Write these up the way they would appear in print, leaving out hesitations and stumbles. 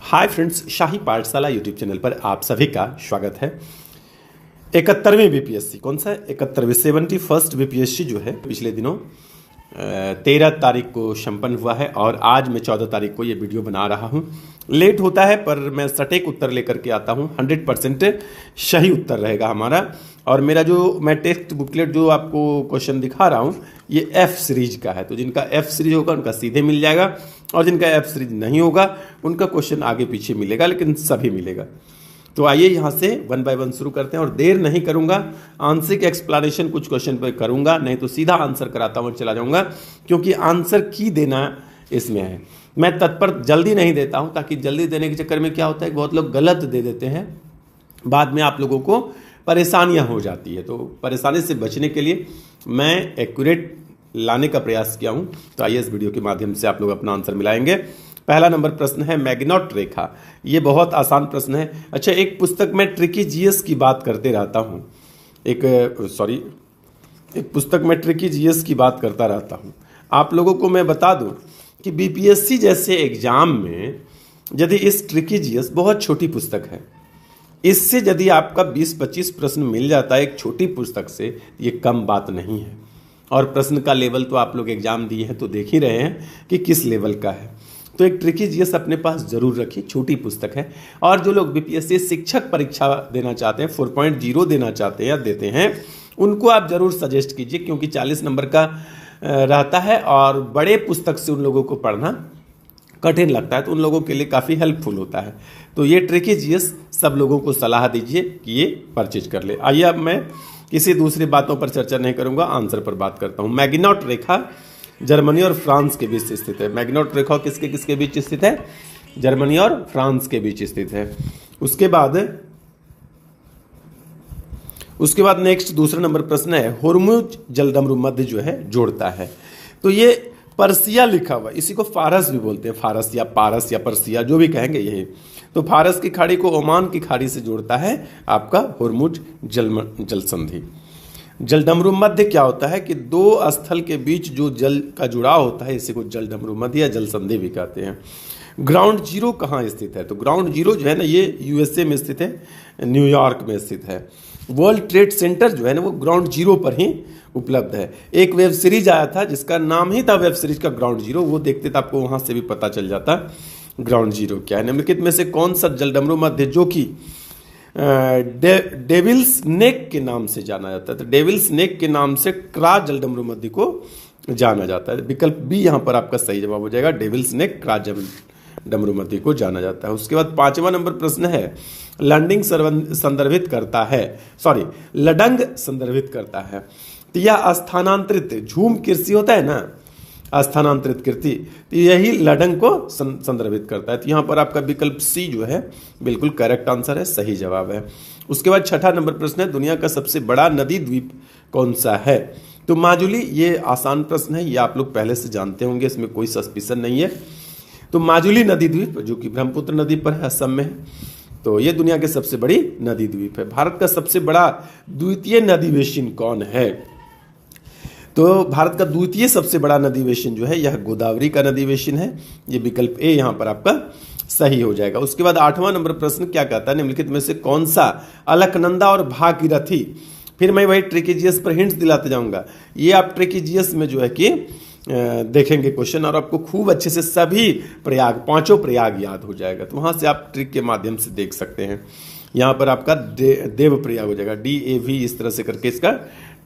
Hi friends, शाही पाठशाला YouTube channel पर आप सभी का स्वागत है। 71वीं बीपीएससी कौन सा है? 71वीं 71st बीपीएससी जो है पिछले दिनों 13 तारीख को संपन्न हुआ है और आज मैं 14 तारीख को ये वीडियो बना रहा हूँ। लेट होता है पर मैं सटीक उत्तर लेकर के आता हूँ। 100% सही उत्तर रहेगा हमारा। और मेरा जो मैं टेक्स्ट बुकलेट जो आपको क्वेश्चन दिखा रहा हूँ ये एफ सीरीज का है, तो जिनका एफ सीरीज होगा उनका सीधे मिल जाएगा और जिनका एफ सीरीज नहीं होगा उनका क्वेश्चन आगे पीछे मिलेगा, लेकिन सभी मिलेगा। तो आइए यहाँ से वन बाय वन शुरू करते हैं और देर नहीं करूँगा। आंसरिक एक्सप्लेनेशन कुछ क्वेश्चन पर करूँगा, नहीं तो सीधा आंसर कराता हुआ चला जाऊँगा, क्योंकि आंसर की देना इसमें है। मैं तत्पर जल्दी नहीं देता हूँ, ताकि जल्दी देने के चक्कर में क्या होता है कि बहुत लोग गलत दे देते हैं, बाद में आप लोगों को परेशानियाँ हो जाती है। तो परेशानी से बचने के लिए मैं एक्यूरेट लाने का प्रयास किया हूँ। तो आइए इस वीडियो के माध्यम से आप लोग अपना आंसर मिलाएंगे। पहला नंबर प्रश्न है मैग्नॉट रेखा। ये बहुत आसान प्रश्न है। अच्छा, एक पुस्तक में ट्रिकी जीएस की बात करते रहता हूँ। एक पुस्तक में ट्रिकी जीएस की बात करता रहता हूँ। आप लोगों को मैं बता दूँ कि बीपीएससी जैसे एग्जाम में यदि इस ट्रिकी जीएस बहुत छोटी पुस्तक है, इससे यदि आपका 20-25 प्रश्न मिल जाता है एक छोटी पुस्तक से, ये कम बात नहीं है। और प्रश्न का लेवल तो आप लोग एग्जाम दिए हैं तो देख ही रहे हैं कि किस लेवल का है। तो एक ट्रिकी जीएस अपने पास जरूर रखिए, छोटी पुस्तक है। और जो लोग बीपीएससी शिक्षक परीक्षा देना चाहते हैं, 4.0 देना चाहते हैं या देते हैं, उनको आप जरूर सजेस्ट कीजिए, क्योंकि 40 नंबर का रहता है और बड़े पुस्तक से उन लोगों को पढ़ना कठिन लगता है, तो उन लोगों के लिए काफ़ी हेल्पफुल होता है। तो ये ट्रिकी जीएस सब लोगों को सलाह दीजिए कि ये परचेज कर ले। आइए अब मैं किसी दूसरी बातों पर चर्चा नहीं करूंगा, आंसर पर बात करता हूं। मैग्नॉट रेखा जर्मनी और फ्रांस के बीच स्थित है। मैग्नॉट रेखा किसके किसके बीच स्थित है? जर्मनी और फ्रांस के बीच स्थित है। उसके बाद नेक्स्ट दूसरा नंबर प्रश्न है होर्मुज जलडमरू मध्य जो है जोड़ता है। तो ये पर्सिया लिखा हुआ, इसी को फारस भी बोलते हैं, फारस या पारस या पर्सिया जो भी कहेंगे यही। तो फारस की खाड़ी को ओमान की खाड़ी से जोड़ता है आपका होर्मुज जल संधि। जलडमरू मध्य क्या होता है कि दो स्थल के बीच जो जल का जुड़ाव होता है, इसी को जलडमरू मध्य या जल संधि भी कहते हैं। ग्राउंड जीरो कहाँ स्थित है? तो ग्राउंड जीरो जो है ना, ये यूएसए में स्थित है, न्यूयॉर्क में स्थित है। वर्ल्ड ट्रेड सेंटर जो है ना, वो ग्राउंड जीरो पर ही उपलब्ध है। एक वेब सीरीज आया था जिसका नाम ही था वेब सीरीज का ग्राउंड जीरो, वो देखते तो आपको वहां से भी पता चल जाता ग्राउंड जीरो क्या है। निम्नलिखित में से कौन सा जलडमरू मध्य जो कि डेविल्स नेक के नाम से जाना जाता है? तो डेविल्स नेक के नाम से क्रास जलडमरू मध्य को जाना जाता है। विकल्प बी यहाँ पर आपका सही जवाब हो जाएगा, डेविल्स नेक क्रास जलडमरू मध्य को जाना जाता है। उसके बाद पांचवा नंबर प्रश्न है लडंग संदर्भित करता है, लडंग संदर्भित करता है। तो यह स्थानांतरित झूम कृषि होता है ना, स्थानांतरित कृति, तो यही लडंग को संदर्भित करता है। तो यहाँ पर आपका विकल्प सी जो है बिल्कुल करेक्ट आंसर है, सही जवाब है। उसके बाद छठा नंबर प्रश्न है दुनिया का सबसे बड़ा नदी द्वीप कौन सा है? तो माजुली, ये आसान प्रश्न है, ये आप लोग पहले से जानते होंगे, इसमें कोई सस्पिशन नहीं है। तो माजुली नदी द्वीप जो कि ब्रह्मपुत्र नदी पर है, असम में है, तो ये दुनिया की सबसे बड़ी नदी द्वीप है। भारत का सबसे बड़ा द्वितीय नदी बेसिन कौन है? तो भारत का द्वितीय सबसे बड़ा नदी बेसिन जो है यह गोदावरी का नदी बेसिन है। ये विकल्प ए यहाँ पर आपका सही हो जाएगा। उसके बाद आठवां नंबर प्रश्न क्या कहता है? निम्नलिखित में से कौन सा अलकनंदा और भागीरथी, फिर मैं वही ट्रिकी जीएस पर हिंट्स दिलाते जाऊंगा। ये आप ट्रिकी जीएस में जो है कि देखेंगे क्वेश्चन और आपको खूब अच्छे से सभी पांचों प्रयाग याद हो जाएगा। तो वहां से आप ट्रिक के माध्यम से देख सकते हैं। यहाँ पर आपका देव प्रयाग हो जाएगा, DAV, इस तरह से करके इसका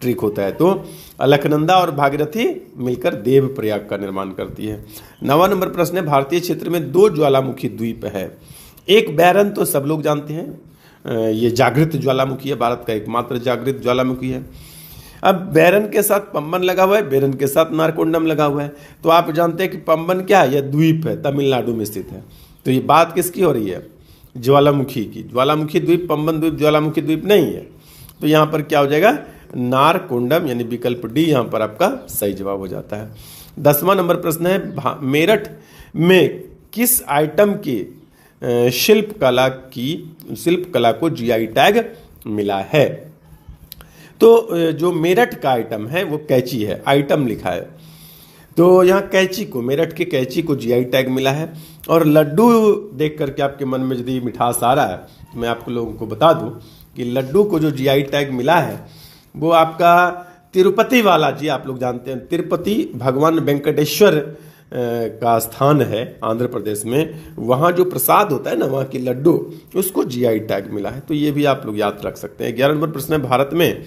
ट्रिक होता है। तो अलकनंदा और भागीरथी मिलकर देव प्रयाग का निर्माण करती है। 9वां नंबर प्रश्न है भारतीय क्षेत्र में 2 ज्वालामुखी द्वीप है। एक बैरन तो सब लोग जानते हैं, ये जागृत ज्वालामुखी है, भारत का एकमात्र जागृत ज्वालामुखी है। अब बैरन के साथ पंबन लगा हुआ है, बैरन के साथ नारकोंडम लगा हुआ है। तो आप जानते हैं कि पंबन क्या है? यह द्वीप है, तमिलनाडु में स्थित है। तो ये बात किसकी हो रही है? ज्वालामुखी की। ज्वालामुखी द्वीप, पंबन द्वीप ज्वालामुखी द्वीप नहीं है। तो यहाँ पर क्या हो जाएगा? नारकोंडम, यानी विकल्प डी यहाँ पर आपका सही जवाब हो जाता है। 10वां नंबर प्रश्न है मेरठ में किस आइटम की शिल्प कला को जीआई टैग मिला है? तो जो मेरठ का आइटम है वो कैंची है, आइटम लिखा है। तो यहाँ कैंची को, मेरठ के कैंची को जीआई टैग मिला है। और लड्डू देख करके आपके मन में यदि मिठास आ रहा है, तो मैं आपको लोगों को बता दूं कि लड्डू को जो जीआई टैग मिला है वो आपका तिरुपति वाला जी, आप लोग जानते हैं तिरुपति भगवान वेंकटेश्वर का स्थान है आंध्र प्रदेश में, वहाँ जो प्रसाद होता है ना, वहाँ की लड्डू, उसको जीआई टैग मिला है। तो ये भी आप लोग याद रख सकते हैं। 11 नंबर प्रश्न है, भारत में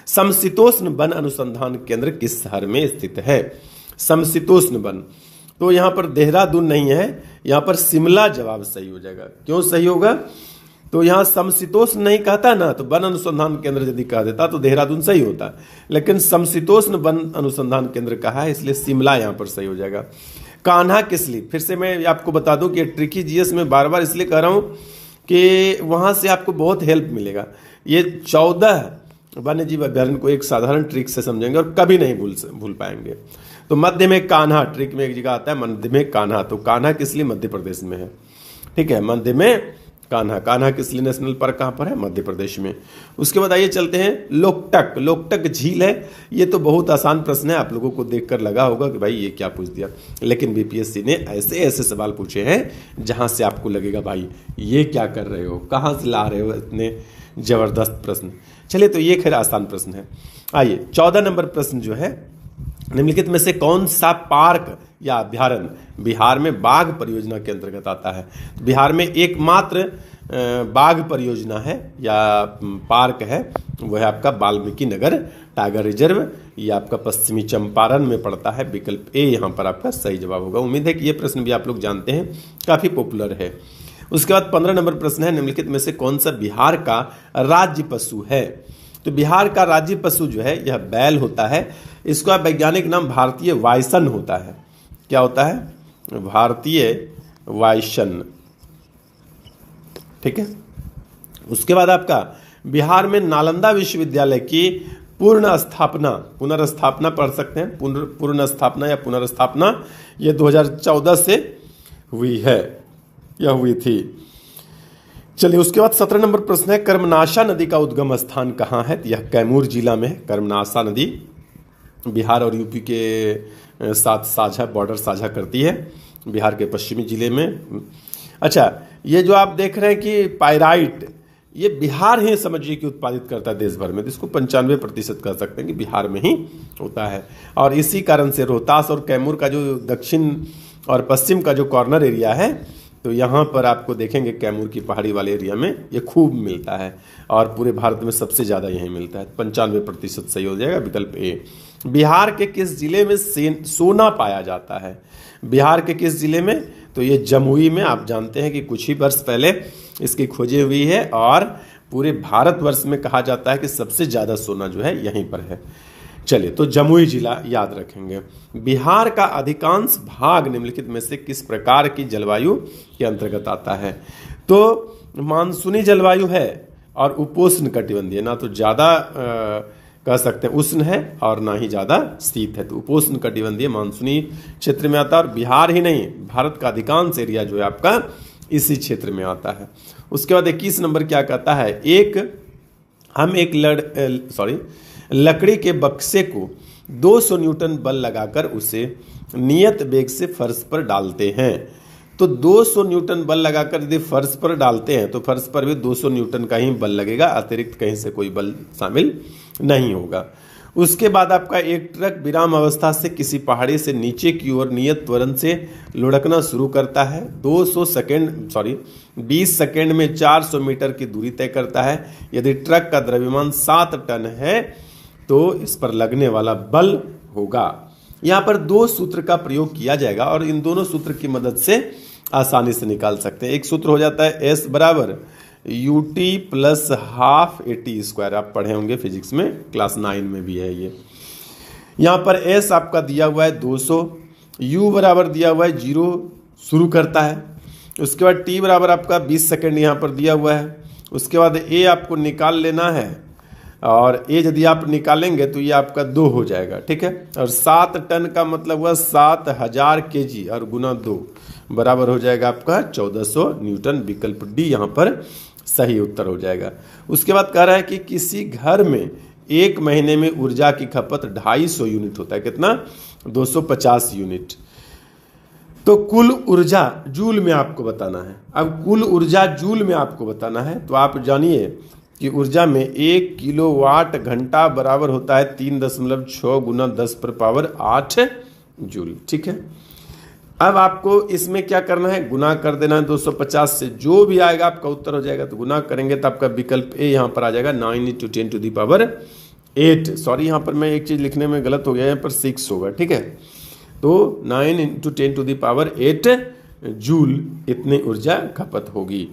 समशीतोष्ण वन अनुसंधान केंद्र किस शहर में स्थित है? समशीतोष्ण वन, तो यहाँ पर देहरादून नहीं है, यहाँ पर शिमला जवाब सही हो जाएगा। क्यों सही होगा? तो यहाँ समशीतोष्ण नहीं कहता ना, तो वन अनुसंधान केंद्र यदि कह देता तो देहरादून सही होता, लेकिन समशीतोष्ण वन अनुसंधान केंद्र कहा है, इसलिए शिमला यहाँ पर सही हो जाएगा। कान्हा किसली, फिर से मैं आपको बता दूं कि ट्रिकी जीएस में बार बार इसलिए कह रहा हूँ कि वहाँ से आपको बहुत हेल्प मिलेगा। ये 14 वन्य जीव अभ्यारण्य को एक साधारण ट्रिक से समझेंगे और कभी नहीं भूल पाएंगे। तो मध्य में कान्हा, ट्रिक में एक जगह आता है मध्य में कान्हा, तो कान्हा किस लिए मध्य प्रदेश में है, ठीक है, मध्य में कान्हा। कान्हा किस लिए नेशनल पार्क कहाँ पर है? मध्य प्रदेश में। उसके बाद आइए चलते हैं लोकटक, लोकटक झील है। ये तो बहुत आसान प्रश्न है, आप लोगों को देखकर लगा होगा कि भाई ये क्या पूछ दिया, लेकिन बीपीएससी ने ऐसे ऐसे सवाल पूछे हैं जहां से आपको लगेगा भाई ये क्या कर रहे हो, कहाँ से ला रहे हो इतने जबरदस्त प्रश्न। चलिए, तो ये खैर आसान प्रश्न है। आइए 14 नंबर प्रश्न जो है, निम्नलिखित में से कौन सा पार्क या अभ्यारण्य बिहार में बाघ परियोजना के अंतर्गत आता है? बिहार में एकमात्र बाघ परियोजना है या पार्क है, वह है आपका वाल्मीकि नगर टाइगर रिजर्व। ये आपका पश्चिमी चंपारण में पड़ता है। विकल्प ए यहाँ पर आपका सही जवाब होगा। उम्मीद है कि ये प्रश्न भी आप लोग जानते हैं, काफी पॉपुलर है। उसके बाद 15 नंबर प्रश्न है, निम्नलिखित में से कौन सा बिहार का राज्य पशु है? तो बिहार का राज्य पशु जो है यह बैल होता है। इसका वैज्ञानिक नाम भारतीय वायसन होता है। क्या होता है? भारतीय वायसन, ठीक है। उसके बाद आपका बिहार में नालंदा विश्वविद्यालय की पुनर्स्थापना पढ़ सकते हैं, पुनर्स्थापना या पुनर्स्थापना, यह 2014 से हुई है या हुई थी। चलिए, उसके बाद 17 नंबर प्रश्न है, कर्मनाशा नदी का उद्गम स्थान कहाँ है? यह कैमूर जिला में है। कर्मनाशा नदी बिहार और यूपी के साथ साझा बॉर्डर साझा करती है, बिहार के पश्चिमी जिले में। अच्छा, ये जो आप देख रहे हैं कि पायराइट, ये बिहार ही समझिए कि उत्पादित करता है देश भर में, तो इसको 95% कह सकते हैं कि बिहार में ही होता है। और इसी कारण से रोहतास और कैमूर का जो दक्षिण और पश्चिम का जो कॉर्नर एरिया है, तो यहाँ पर आपको देखेंगे कैमूर की पहाड़ी वाले एरिया में ये खूब मिलता है, और पूरे भारत में सबसे ज़्यादा यही मिलता है। 95% सही हो जाएगा, विकल्प ए। बिहार के किस जिले में सोना पाया जाता है? बिहार के किस जिले में? तो ये जमुई में। आप जानते हैं कि कुछ ही वर्ष पहले इसकी खोजी हुई है, और पूरे भारतवर्ष में कहा जाता है कि सबसे ज़्यादा सोना जो है यहीं पर है। चलिए, तो जमुई जिला याद रखेंगे। बिहार का अधिकांश भाग निम्नलिखित में से किस प्रकार की जलवायु के अंतर्गत आता है? तो मानसूनी जलवायु है और उपोष्ण कटिबंधीय, ना तो ज़्यादा कह सकते हैं उष्ण है और ना ही ज़्यादा शीत है। तो उपोष्ण कटिबंधीय मानसूनी क्षेत्र में आता है, और बिहार ही नहीं, भारत का अधिकांश एरिया जो है आपका इसी क्षेत्र में आता है। उसके बाद 21 नंबर क्या कहता है, लकड़ी के बक्से को 200 न्यूटन बल लगाकर उसे नियत वेग से फर्श पर डालते हैं। तो 200 न्यूटन बल लगाकर यदि फर्श पर डालते हैं तो फर्श पर भी 200 न्यूटन का ही बल लगेगा, अतिरिक्त कहीं से कोई बल शामिल नहीं होगा। उसके बाद आपका एक ट्रक विराम अवस्था से किसी पहाड़ी से नीचे की ओर नियत त्वरण से लुढ़कना शुरू करता है। 20 सेकेंड में 400 मीटर की दूरी तय करता है। यदि ट्रक का द्रव्यमान 7 टन है तो इस पर लगने वाला बल होगा। यहाँ पर 2 सूत्र का प्रयोग किया जाएगा, और इन दोनों सूत्र की मदद से आसानी से निकाल सकते हैं। एक सूत्र हो जाता है S बराबर UT plus half AT square. आप पढ़े होंगे फिजिक्स में, क्लास 9 में भी है ये। यहाँ पर S आपका दिया हुआ है 200, U बराबर दिया हुआ है 0 शुरू करता है। उसके बाद T बराबर आपका 20 सेकेंड यहाँ पर दिया हुआ है। उसके बाद A आपको निकाल लेना है, और ए यदि आप निकालेंगे तो ये आपका 2 हो जाएगा, ठीक है। और 7 टन का मतलब हुआ 7000 kg, और गुना 2 बराबर हो जाएगा आपका 1400 न्यूटन। विकल्प डी यहाँ पर सही उत्तर हो जाएगा। उसके बाद कह रहा है कि किसी घर में 1 महीने में ऊर्जा की खपत 250 यूनिट होता है। कितना? 250 यूनिट। तो कुल ऊर्जा जूल में आपको बताना है। अब कुल ऊर्जा जूल में आपको बताना है तो आप जानिए कि ऊर्जा में 1 किलोवाट घंटा बराबर होता है 3.6 गुना 10⁻8 जूल। ठीक है, अब आपको इसमें क्या करना है, गुना कर देना है 250 से, जो भी आएगा आपका उत्तर हो जाएगा। तो गुना करेंगे तो आपका विकल्प ए यहाँ पर आ जाएगा 9 × 10⁸ सॉरी यहाँ पर मैं एक चीज़ लिखने में गलत हो गया, यहाँ पर 6 होगा। ठीक है, तो 9 × 10⁸ जूल इतनी ऊर्जा खपत होगी।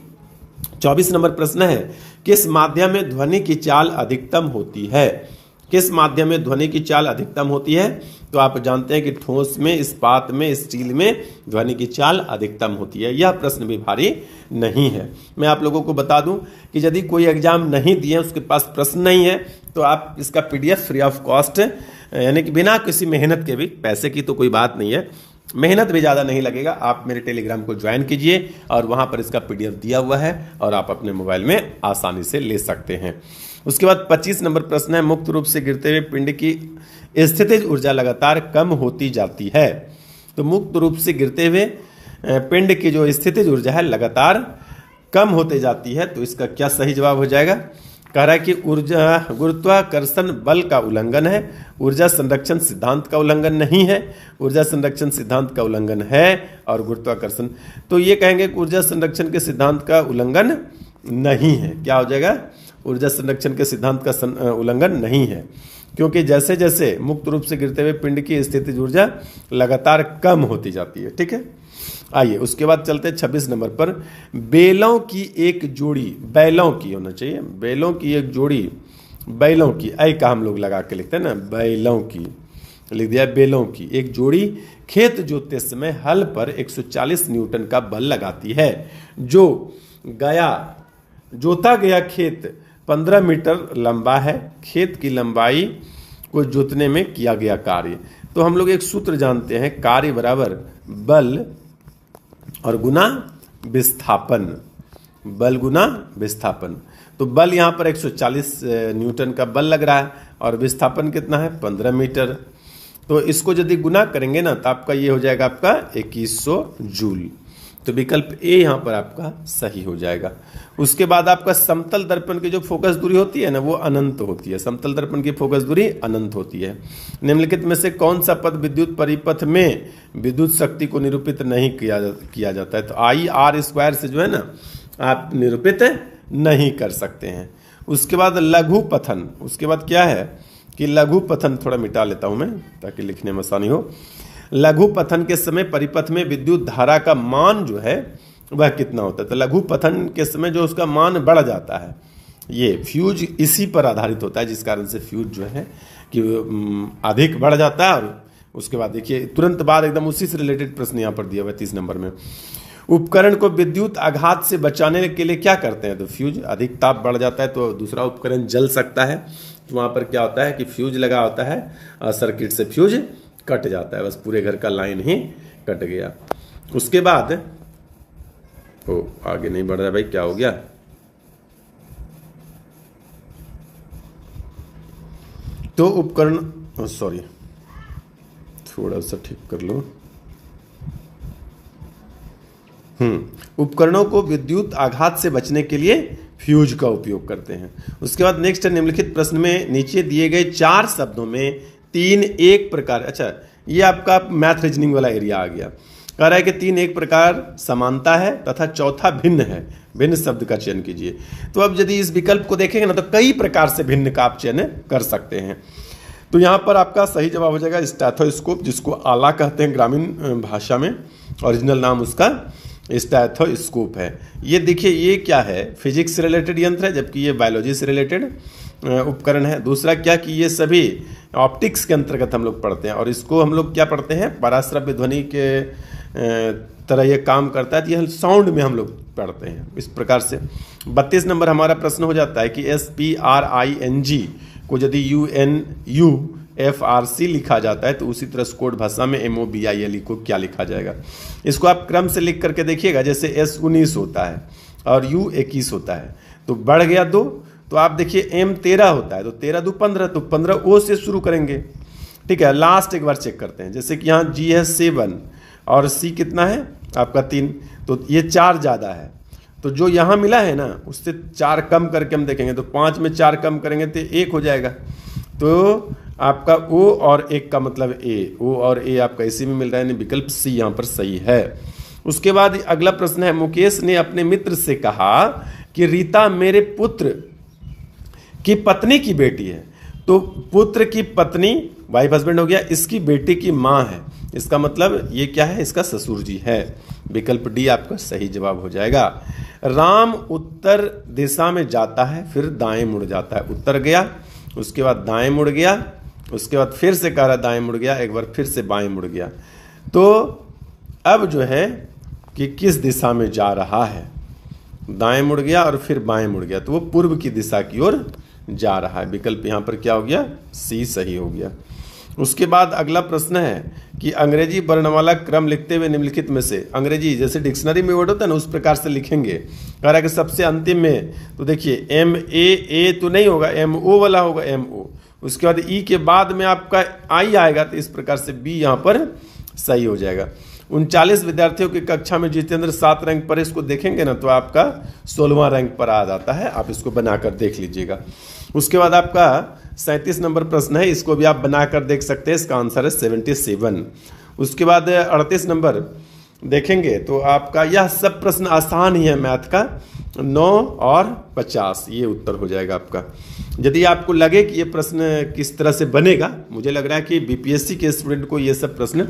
24 नंबर प्रश्न है, किस माध्यम में ध्वनि की चाल अधिकतम होती है? किस माध्यम में ध्वनि की चाल अधिकतम होती है? तो आप जानते हैं कि ठोस में, इस्पात में, स्टील में ध्वनि की चाल अधिकतम होती है। यह प्रश्न भी भारी नहीं है। मैं आप लोगों को बता दूं कि यदि कोई एग्जाम नहीं दिए, उसके पास प्रश्न नहीं है, तो आप इसका PDF फ्री ऑफ कॉस्ट, यानी कि बिना किसी मेहनत के भी, पैसे की तो कोई बात नहीं है, मेहनत भी ज़्यादा नहीं लगेगा, आप मेरे टेलीग्राम को ज्वाइन कीजिए और वहाँ पर इसका PDF दिया हुआ है और आप अपने मोबाइल में आसानी से ले सकते हैं। उसके बाद 25 नंबर प्रश्न है, मुक्त रूप से गिरते हुए पिंड की स्थितिज ऊर्जा लगातार कम होती जाती है। तो मुक्त रूप से गिरते हुए पिंड की जो स्थितिज ऊर्जा है लगातार कम होते जाती है। तो इसका क्या सही जवाब हो जाएगा? कह रहा है कि ऊर्जा गुरुत्वाकर्षण बल का उल्लंघन है, ऊर्जा संरक्षण सिद्धांत का उल्लंघन नहीं है, ऊर्जा संरक्षण सिद्धांत का उल्लंघन है और गुरुत्वाकर्षण, तो ये कहेंगे कि ऊर्जा संरक्षण के सिद्धांत का उल्लंघन नहीं है। क्या हो जाएगा? ऊर्जा संरक्षण के सिद्धांत का उल्लंघन नहीं है, क्योंकि जैसे जैसे मुक्त रूप से गिरते हुए पिंड की स्थितिज ऊर्जा लगातार कम होती जाती है। ठीक है, आइए उसके बाद चलते हैं 26 नंबर पर। बेलों की एक जोड़ी, बैलों की होना चाहिए, बेलों की एक जोड़ी, बैलों की, ऐ का हम लोग लगा के लिखते हैं ना, बैलों की लिख दिया, बेलों की एक जोड़ी खेत जोतते समय हल पर 140 न्यूटन का बल लगाती है। जो जोता गया खेत 15 मीटर लंबा है, खेत की लंबाई को जोतने में किया गया कार्य। तो हम लोग एक सूत्र जानते हैं, कार्य बराबर बल और गुना विस्थापन, बल गुना विस्थापन। तो बल यहाँ पर 140 न्यूटन का बल लग रहा है और विस्थापन कितना है? 15 मीटर। तो इसको यदि गुना करेंगे ना तो आपका ये हो जाएगा आपका 2100 जूल। तो विकल्प ए यहाँ पर आपका सही हो जाएगा। उसके बाद आपका समतल दर्पण की जो फोकस दूरी होती है ना, वो अनंत होती है। समतल दर्पण की फोकस दूरी अनंत होती है। निम्नलिखित में से कौन सा पद विद्युत परिपथ में विद्युत शक्ति को निरूपित नहीं किया जाता है? तो IR² से जो है ना आप निरूपित नहीं कर सकते हैं। उसके बाद लघु पथन, उसके बाद क्या है कि लघु पथन, थोड़ा मिटा लेता हूं मैं ताकि लिखने में आसानी हो। लघु पथन के समय परिपथ में विद्युत धारा का मान जो है वह कितना होता है? तो लघु पथन के समय जो उसका मान बढ़ जाता है, ये फ्यूज इसी पर आधारित होता है, जिस कारण से फ्यूज जो है कि अधिक बढ़ जाता है। और उसके बाद देखिए तुरंत बाद एकदम उसी से रिलेटेड प्रश्न यहाँ पर दिया हुआ है 30 नंबर में। उपकरण को विद्युत आघात से बचाने के लिए क्या करते हैं? तो फ्यूज, अधिक ताप बढ़ जाता है तो दूसरा उपकरण जल सकता है, तो वहाँ पर क्या होता है कि फ्यूज लगा होता है और सर्किट से फ्यूज कट जाता है, बस पूरे घर का लाइन ही कट गया। उसके बाद आगे नहीं बढ़ रहा भाई, क्या हो गया? तो उपकरण, सॉरी थोड़ा सा ठीक कर लो। उपकरणों को विद्युत आघात से बचने के लिए फ्यूज का उपयोग करते हैं। उसके बाद नेक्स्ट है, निम्नलिखित प्रश्न में नीचे दिए गए 4 शब्दों में 3 एक प्रकार, अच्छा ये आपका मैथ रीजनिंग वाला एरिया आ गया। कह रहा है कि 3 एक प्रकार समानता है तथा चौथा भिन्न है, भिन्न शब्द का चयन कीजिए। तो अब यदि इस विकल्प को देखेंगे ना तो कई प्रकार से भिन्न का आप चयन कर सकते हैं। तो यहाँ पर आपका सही जवाब हो जाएगा स्टेथोस्कोप, जिसको आला कहते हैं ग्रामीण भाषा में, ओरिजिनल नाम उसका स्टेथोस्कोप है। ये देखिए ये क्या है, फिजिक्स से रिलेटेड यंत्र है, जबकि ये बायोलॉजी से रिलेटेड उपकरण है। दूसरा क्या कि ये सभी ऑप्टिक्स के अंतर्गत हम लोग पढ़ते हैं और इसको हम लोग क्या पढ़ते हैं, पराश्रव्य ध्वनि के तरह ये काम करता है, तो ये साउंड में हम लोग पढ़ते हैं इस प्रकार से। 32 नंबर हमारा प्रश्न हो जाता है कि SPRING को यदि UNUFRC लिखा जाता है तो उसी तरह स्कोड भाषा में MOBILE को क्या लिखा जाएगा? इसको आप क्रम से लिख करके देखिएगा, जैसे S19 होता है और U21 होता है तो बढ़ गया 2, तो आप देखिए M13 होता है तो 13 2 15, तो 15 O से शुरू करेंगे। ठीक है, लास्ट एक बार चेक करते हैं। जैसे कि यहाँ G है 7 और C कितना है आपका 3, तो ये 4 ज़्यादा है। तो जो यहाँ मिला है ना उससे 4 कम करके हम देखेंगे, तो 5 में 4 कम करेंगे तो 1 हो जाएगा। तो आपका O और 1 का मतलब A, O और A आपका इसी में मिल रहा है, यानी विकल्प C यहाँ पर सही है। उसके बाद अगला प्रश्न है, मुकेश ने अपने मित्र से कहा कि रीता मेरे पुत्र की पत्नी की बेटी है। तो पुत्र की पत्नी वाइफ हस्बैंड हो गया, इसकी बेटी की माँ है, इसका मतलब ये क्या है, इसका ससुर जी है। विकल्प डी आपका सही जवाब हो जाएगा। राम उत्तर दिशा में जाता है फिर दाएं मुड़ जाता है। उत्तर गया, उसके बाद दाएं मुड़ गया, उसके बाद फिर से कह रहा दाएं मुड़ गया, एक बार फिर से बाएं मुड़ गया। तो अब जो है कि किस दिशा में जा रहा है, दाएं मुड़ गया और फिर बाएं मुड़ गया, तो वो पूर्व की दिशा की ओर जा रहा है। विकल्प यहाँ पर क्या हो गया, सी सही हो गया। उसके बाद अगला प्रश्न है कि अंग्रेजी वर्णमाला क्रम लिखते हुए निम्नलिखित में से, अंग्रेजी जैसे डिक्शनरी में वर्ड होता है ना उस प्रकार से लिखेंगे। कह रहा है कि सबसे अंतिम में, तो देखिए MA तो नहीं होगा, MO वाला होगा, MO। उसके बाद ई के बाद में आपका आई आएगा, तो इस प्रकार से बी यहाँ पर सही हो जाएगा। 39 विद्यार्थियों की कक्षा में जितेंद्र 7 रैंक पर, इसको देखेंगे ना तो आपका 16वां रैंक पर आ जाता है। आप इसको बनाकर देख लीजिएगा। उसके बाद आपका 37 नंबर प्रश्न है, इसको भी आप बनाकर देख सकते हैं, इसका आंसर है 77। उसके बाद 38 नंबर देखेंगे तो आपका यह सब प्रश्न आसान ही है मैथ का, 9 और 50 ये उत्तर हो जाएगा आपका। यदि आपको लगे कि ये प्रश्न किस तरह से बनेगा, मुझे लग रहा है कि BPSC के स्टूडेंट को ये सब प्रश्न,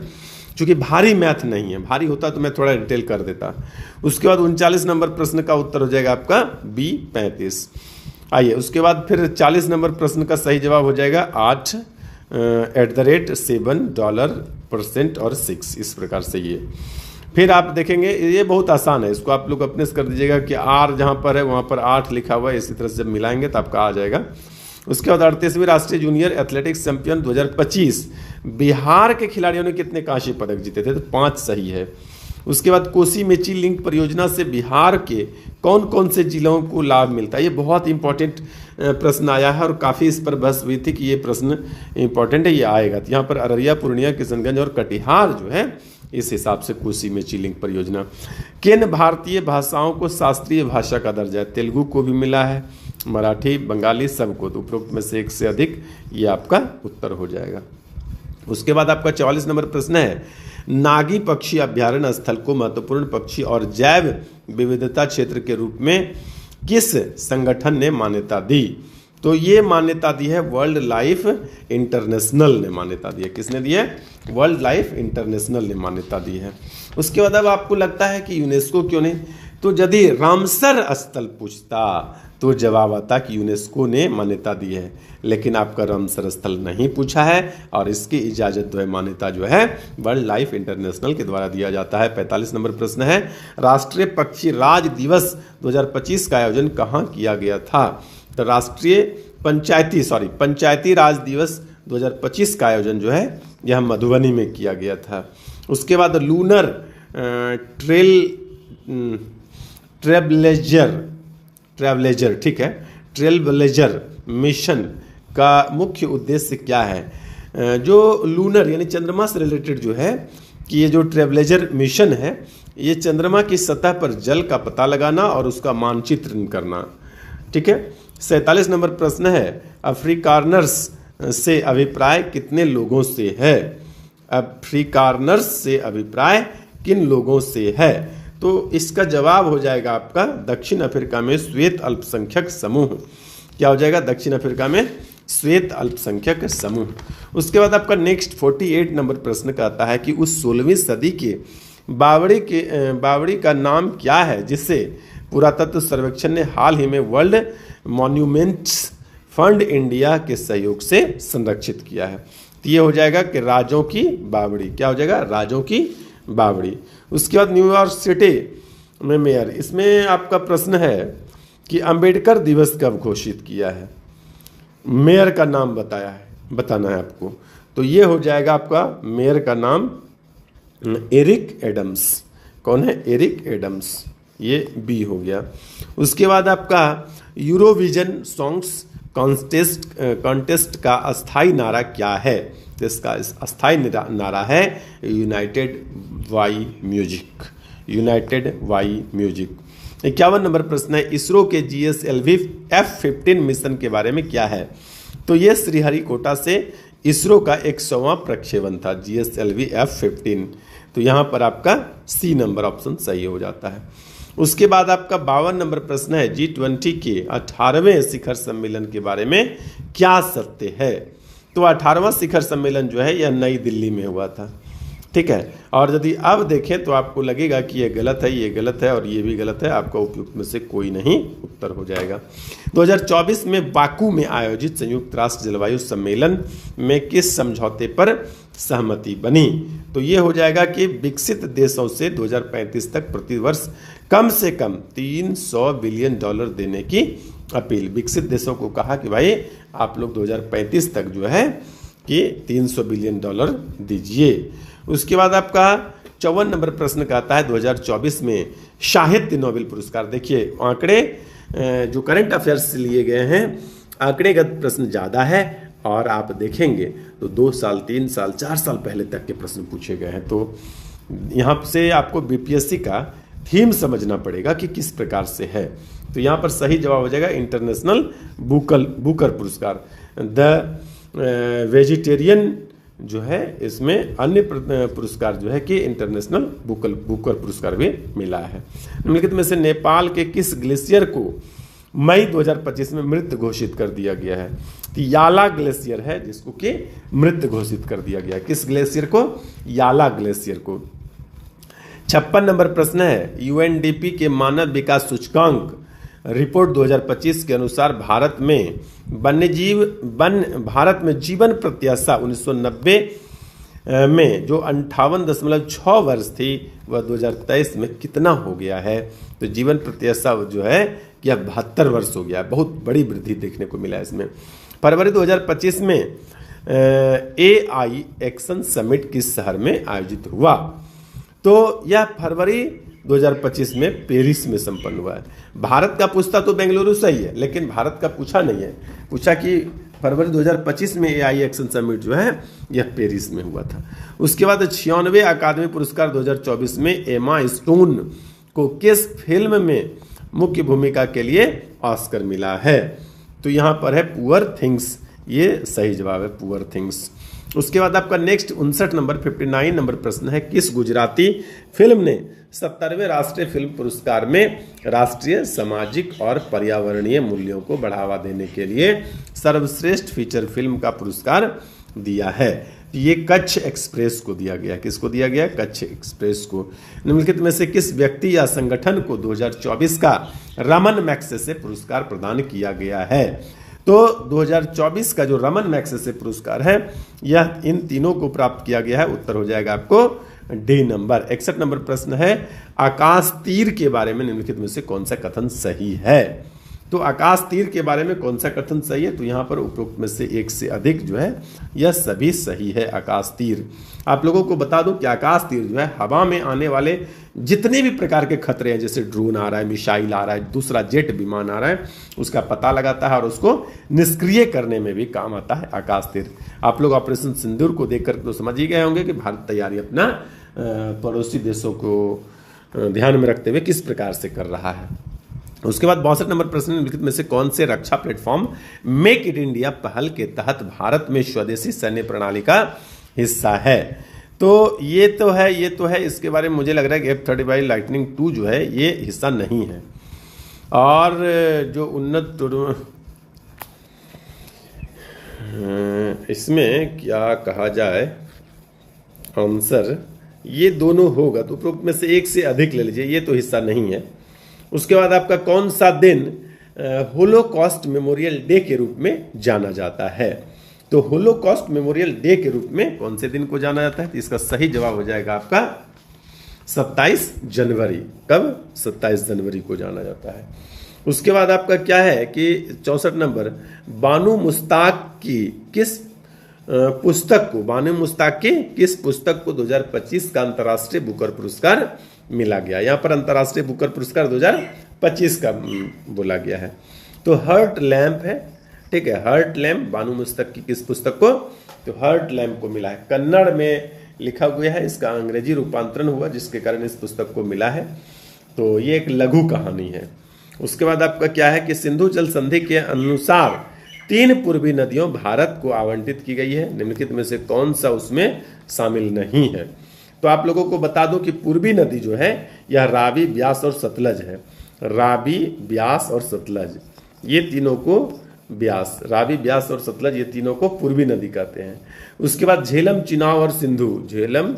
चूंकि भारी मैथ नहीं है, भारी होता तो मैं थोड़ा डिटेल कर देता। उसके बाद 39 नंबर प्रश्न का उत्तर हो जाएगा आपका B 35। आइए उसके बाद फिर 40 नंबर प्रश्न का सही जवाब हो जाएगा 8 $7 और 6, इस प्रकार से ये। फिर आप देखेंगे ये बहुत आसान है, इसको आप लोग अपने से कर दीजिएगा कि R जहाँ पर है वहाँ पर 8 लिखा हुआ है, इसी तरह से जब मिलाएंगे तो आपका आ जाएगा। उसके बाद 38वीं राष्ट्रीय जूनियर एथलेटिक्स चैंपियन 2025 बिहार के खिलाड़ियों ने कितने कांस्य पदक जीते थे, तो 5 सही है। उसके बाद कोसी मेची लिंक परियोजना से बिहार के कौन कौन से जिलों को लाभ मिलता है, ये बहुत इंपॉर्टेंट प्रश्न आया है और काफ़ी इस पर बहस हुई थी कि ये प्रश्न इंपॉर्टेंट है, ये आएगा। तो यहाँ पर अररिया, पूर्णिया, किशनगंज और कटिहार जो है इस हिसाब से कोसी मेची लिंक परियोजना। किन भारतीय भाषाओं को शास्त्रीय भाषा का दर्जा है, तेलुगु को भी मिला है, मराठी, बंगाली, सबको, तो उपरोक्त में से एक से अधिक, ये आपका उत्तर हो जाएगा। उसके बाद आपका 44 नंबर प्रश्न है, नागी पक्षी अभ्यारण्य स्थल को महत्वपूर्ण पक्षी और जैव विविधता क्षेत्र के रूप में किस संगठन ने मान्यता दी, तो ये मान्यता दी है वर्ल्ड लाइफ इंटरनेशनल ने मान्यता दी है। किसने दी है, वर्ल्ड लाइफ इंटरनेशनल ने मान्यता दी है। उसके बाद अब आपको लगता है कि यूनेस्को क्यों नहीं, तो यदि रामसर स्थल पूछता तो जवाब आता कि यूनेस्को ने मान्यता दी है, लेकिन आपका रामसर स्थल नहीं पूछा है और इसकी इजाजत जो है, मान्यता जो है वर्ल्ड लाइफ इंटरनेशनल के द्वारा दिया जाता है। 45 नंबर प्रश्न है, राष्ट्रीय पक्षी राज दिवस 2025 का आयोजन कहाँ किया गया था, तो राष्ट्रीय पंचायती राज दिवस 2025 का आयोजन जो है यह मधुबनी में किया गया था। उसके बाद लूनर ट्रेवलेजर ठीक है, ट्रेलब्लेजर मिशन का मुख्य उद्देश्य क्या है, जो लूनर यानी चंद्रमा से रिलेटेड जो है कि ये जो ट्रेवलेजर मिशन है ये चंद्रमा की सतह पर जल का पता लगाना और उसका मानचित्रण करना। ठीक है। 47 नंबर प्रश्न है, अफ्रीकानर्स से अभिप्राय कितने लोगों से है, अफ्रीकानर्स से अभिप्राय किन लोगों से है, तो इसका जवाब हो जाएगा आपका दक्षिण अफ्रीका में श्वेत अल्पसंख्यक समूह। क्या हो जाएगा, दक्षिण अफ्रीका में श्वेत अल्पसंख्यक समूह। उसके बाद आपका नेक्स्ट 48 नंबर प्रश्न कहता है कि उस 16वीं सदी के बावड़ी का नाम क्या है जिसे पुरातत्व सर्वेक्षण ने हाल ही में वर्ल्ड मॉन्यूमेंट्स फंड इंडिया के सहयोग से संरक्षित किया है। तो ये हो जाएगा कि राजों की बावड़ी। क्या हो जाएगा, राजों की बावड़ी। उसके बाद न्यूयॉर्क सिटी में मेयर, इसमें आपका प्रश्न है कि अंबेडकर दिवस कब घोषित किया है, मेयर का नाम बताना है आपको। तो ये हो जाएगा आपका मेयर का नाम एरिक एडम्स। कौन है, एरिक एडम्स, ये बी हो गया। उसके बाद आपका यूरोविजन सॉन्ग्स कॉन्टेस्ट का अस्थाई नारा क्या है? तो इसका अस्थाई नारा है united by music, united by music. 51 नंबर प्रश्न है, इसरो के GSLV F-15 मिशन के बारे में क्या है? तो ये श्रीहरिकोटा से इसरो का 100वां प्रक्षेपण था, GSLV F-15। तो यहाँ पर आपका सी नंबर ऑप्शन सही हो जाता है। उसके बाद आपका 52 नंबर प्रश्न है, G20 के 18वें शिखर सम्मेलन के बारे में क्या सत्य है? तो 18वां शिखर सम्मेलन जो है यह नई दिल्ली में हुआ था, ठीक है। और यदि अब देखें तो आपको लगेगा कि ये गलत है, ये गलत है और ये भी गलत है, आपका उपयुक्त में से कोई नहीं उत्तर हो जाएगा। 2024 में बाकू में आयोजित संयुक्त राष्ट्र जलवायु सम्मेलन में किस समझौते पर सहमति बनी? तो ये हो जाएगा कि विकसित देशों से 2035 तक प्रतिवर्ष कम से कम $300 बिलियन देने की अपील। विकसित देशों को कहा कि भाई आप लोग 2035 तक जो है कि $300 बिलियन दीजिए। उसके बाद आपका 54 नंबर प्रश्न का आता है 2024 में साहित्य नोबेल पुरस्कार। देखिए आंकड़े जो करंट अफेयर्स से लिए गए हैं, आंकड़ेगत प्रश्न ज़्यादा है और आप देखेंगे तो 2 साल 3 साल 4 साल पहले तक के प्रश्न पूछे गए हैं। तो यहाँ से आपको BPSC का थीम समझना पड़ेगा कि किस प्रकार से है। तो यहाँ पर सही जवाब हो जाएगा इंटरनेशनल बुकर पुरस्कार। द वेजिटेरियन जो है इसमें अन्य पुरस्कार जो है कि इंटरनेशनल बुकर पुरस्कार भी मिला है। निम्नलिखित में से नेपाल के किस ग्लेशियर को मई 2025 में मृत घोषित कर दिया गया है? तो याला ग्लेशियर है जिसको कि मृत घोषित कर दिया गया है। किस ग्लेशियर को? याला ग्लेशियर को। 56 नंबर प्रश्न है, UNDP के मानव विकास सूचकांक रिपोर्ट 2025 के अनुसार भारत में जीवन प्रत्याशा 1990 में जो 58.6 वर्ष थी वह 2023 में कितना हो गया है? तो जीवन प्रत्याशा जो है कि अब 72 वर्ष हो गया है। बहुत बड़ी वृद्धि देखने को मिला है इसमें। फरवरी 2025 में AI एक्शन समिट किस शहर में आयोजित हुआ? तो यह फरवरी 2025 में पेरिस में संपन्न हुआ है। भारत का पूछता तो बेंगलुरु सही है, लेकिन भारत का पूछा नहीं है। पूछा कि फरवरी 2025 में AI एक्शन समिट जो है यह पेरिस में हुआ था। उसके बाद 96वें अकादमी पुरस्कार 2024 में एमा स्टोन को किस फिल्म में मुख्य भूमिका के लिए ऑस्कर मिला है? तो यहाँ पर है पुअर थिंग्स, ये सही जवाब है पुअर थिंग्स। उसके बाद आपका नेक्स्ट 59 नंबर 59 नंबर प्रश्न है, किस गुजराती फिल्म ने 70वें राष्ट्रीय फिल्म पुरस्कार में राष्ट्रीय सामाजिक और पर्यावरणीय मूल्यों को बढ़ावा देने के लिए सर्वश्रेष्ठ फीचर फिल्म का पुरस्कार दिया है? ये कच्छ एक्सप्रेस को दिया गया। किसको दिया गया? कच्छ एक्सप्रेस को। निम्नलिखित में से किस व्यक्ति या संगठन को 2024 का रमन मैग्सेसे पुरस्कार प्रदान किया गया है? तो 2024 का जो रमन मैग्सेसे पुरस्कार है यह इन तीनों को प्राप्त किया गया है। उत्तर हो जाएगा आपको डी नंबर। 61 नंबर प्रश्न है, आकाश तीर के बारे में निम्नलिखित में से कौन सा कथन सही है? तो आकाश तीर के बारे में कौन सा कथन सही है? तो यहाँ पर उपरोक्त में से एक से अधिक जो है यह सभी सही है। आकाश तीर, आप लोगों को बता दूं कि आकाश तीर जो है हवा में आने वाले जितने भी प्रकार के खतरे हैं, जैसे ड्रोन आ रहा है, मिसाइल आ रहा है, दूसरा जेट विमान आ रहा है, उसका पता लगाता है और उसको निष्क्रिय करने में भी काम आता है आकाश तीर। आप लोग ऑपरेशन सिंदूर को देखकर तो समझ ही गए होंगे कि भारत तैयारी अपना पड़ोसी देशों को ध्यान में रखते हुए किस प्रकार से कर रहा है। उसके बाद 62 नंबर प्रश्न, निम्नलिखित में से कौन से रक्षा प्लेटफॉर्म मेक इन इंडिया पहल के तहत भारत में स्वदेशी सैन्य प्रणाली का हिस्सा है? तो ये तो है। इसके बारे में मुझे लग रहा है कि F-35 लाइटनिंग 2 जो है ये हिस्सा नहीं है। और जो उन्नत इसमें क्या कहा जाए आंसर, ये दोनों होगा तो उपरोक्त में से एक से अधिक ले लीजिए, ये तो हिस्सा नहीं है। उसके बाद आपका कौन सा दिन होलोकॉस्ट मेमोरियल डे के रूप में जाना जाता है? तो होलोकॉस्ट मेमोरियल डे के रूप में कौन से दिन को जाना जाता है? तो इसका सही जवाब हो जाएगा आपका 27 जनवरी। कब? 27 जनवरी को जाना जाता है। उसके बाद आपका क्या है कि 64 नंबर, बानो मुश्ताक की किस पुस्तक को 2025 का अंतर्राष्ट्रीय बुकर पुरस्कार मिला गया? यहाँ पर अंतर्राष्ट्रीय बुकर पुरस्कार 2025 का बोला गया है। तो हर्ट लैम्प है, ठीक है। हर्ट लैम्प बानू मुस्तक की किस पुस्तक को? तो हर्ट लैम्प को मिला है। कन्नड़ में लिखा हुआ है, इसका अंग्रेजी रूपांतरण हुआ जिसके कारण इस पुस्तक को मिला है। तो ये एक लघु कहानी है। उसके बाद आपका क्या है कि सिंधु जल संधि के अनुसार 3 पूर्वी नदियों भारत को आवंटित की गई है, निम्नलिखित में से कौन सा उसमें शामिल नहीं है? तो आप लोगों को बता दूं कि पूर्वी नदी जो है यह रावी, ब्यास और सतलज है। रावी, ब्यास और सतलज, ये तीनों को ब्यास, रावी, ब्यास और सतलज, ये तीनों को पूर्वी नदी कहते हैं। उसके बाद झेलम, चिनाब और सिंधु, झेलम,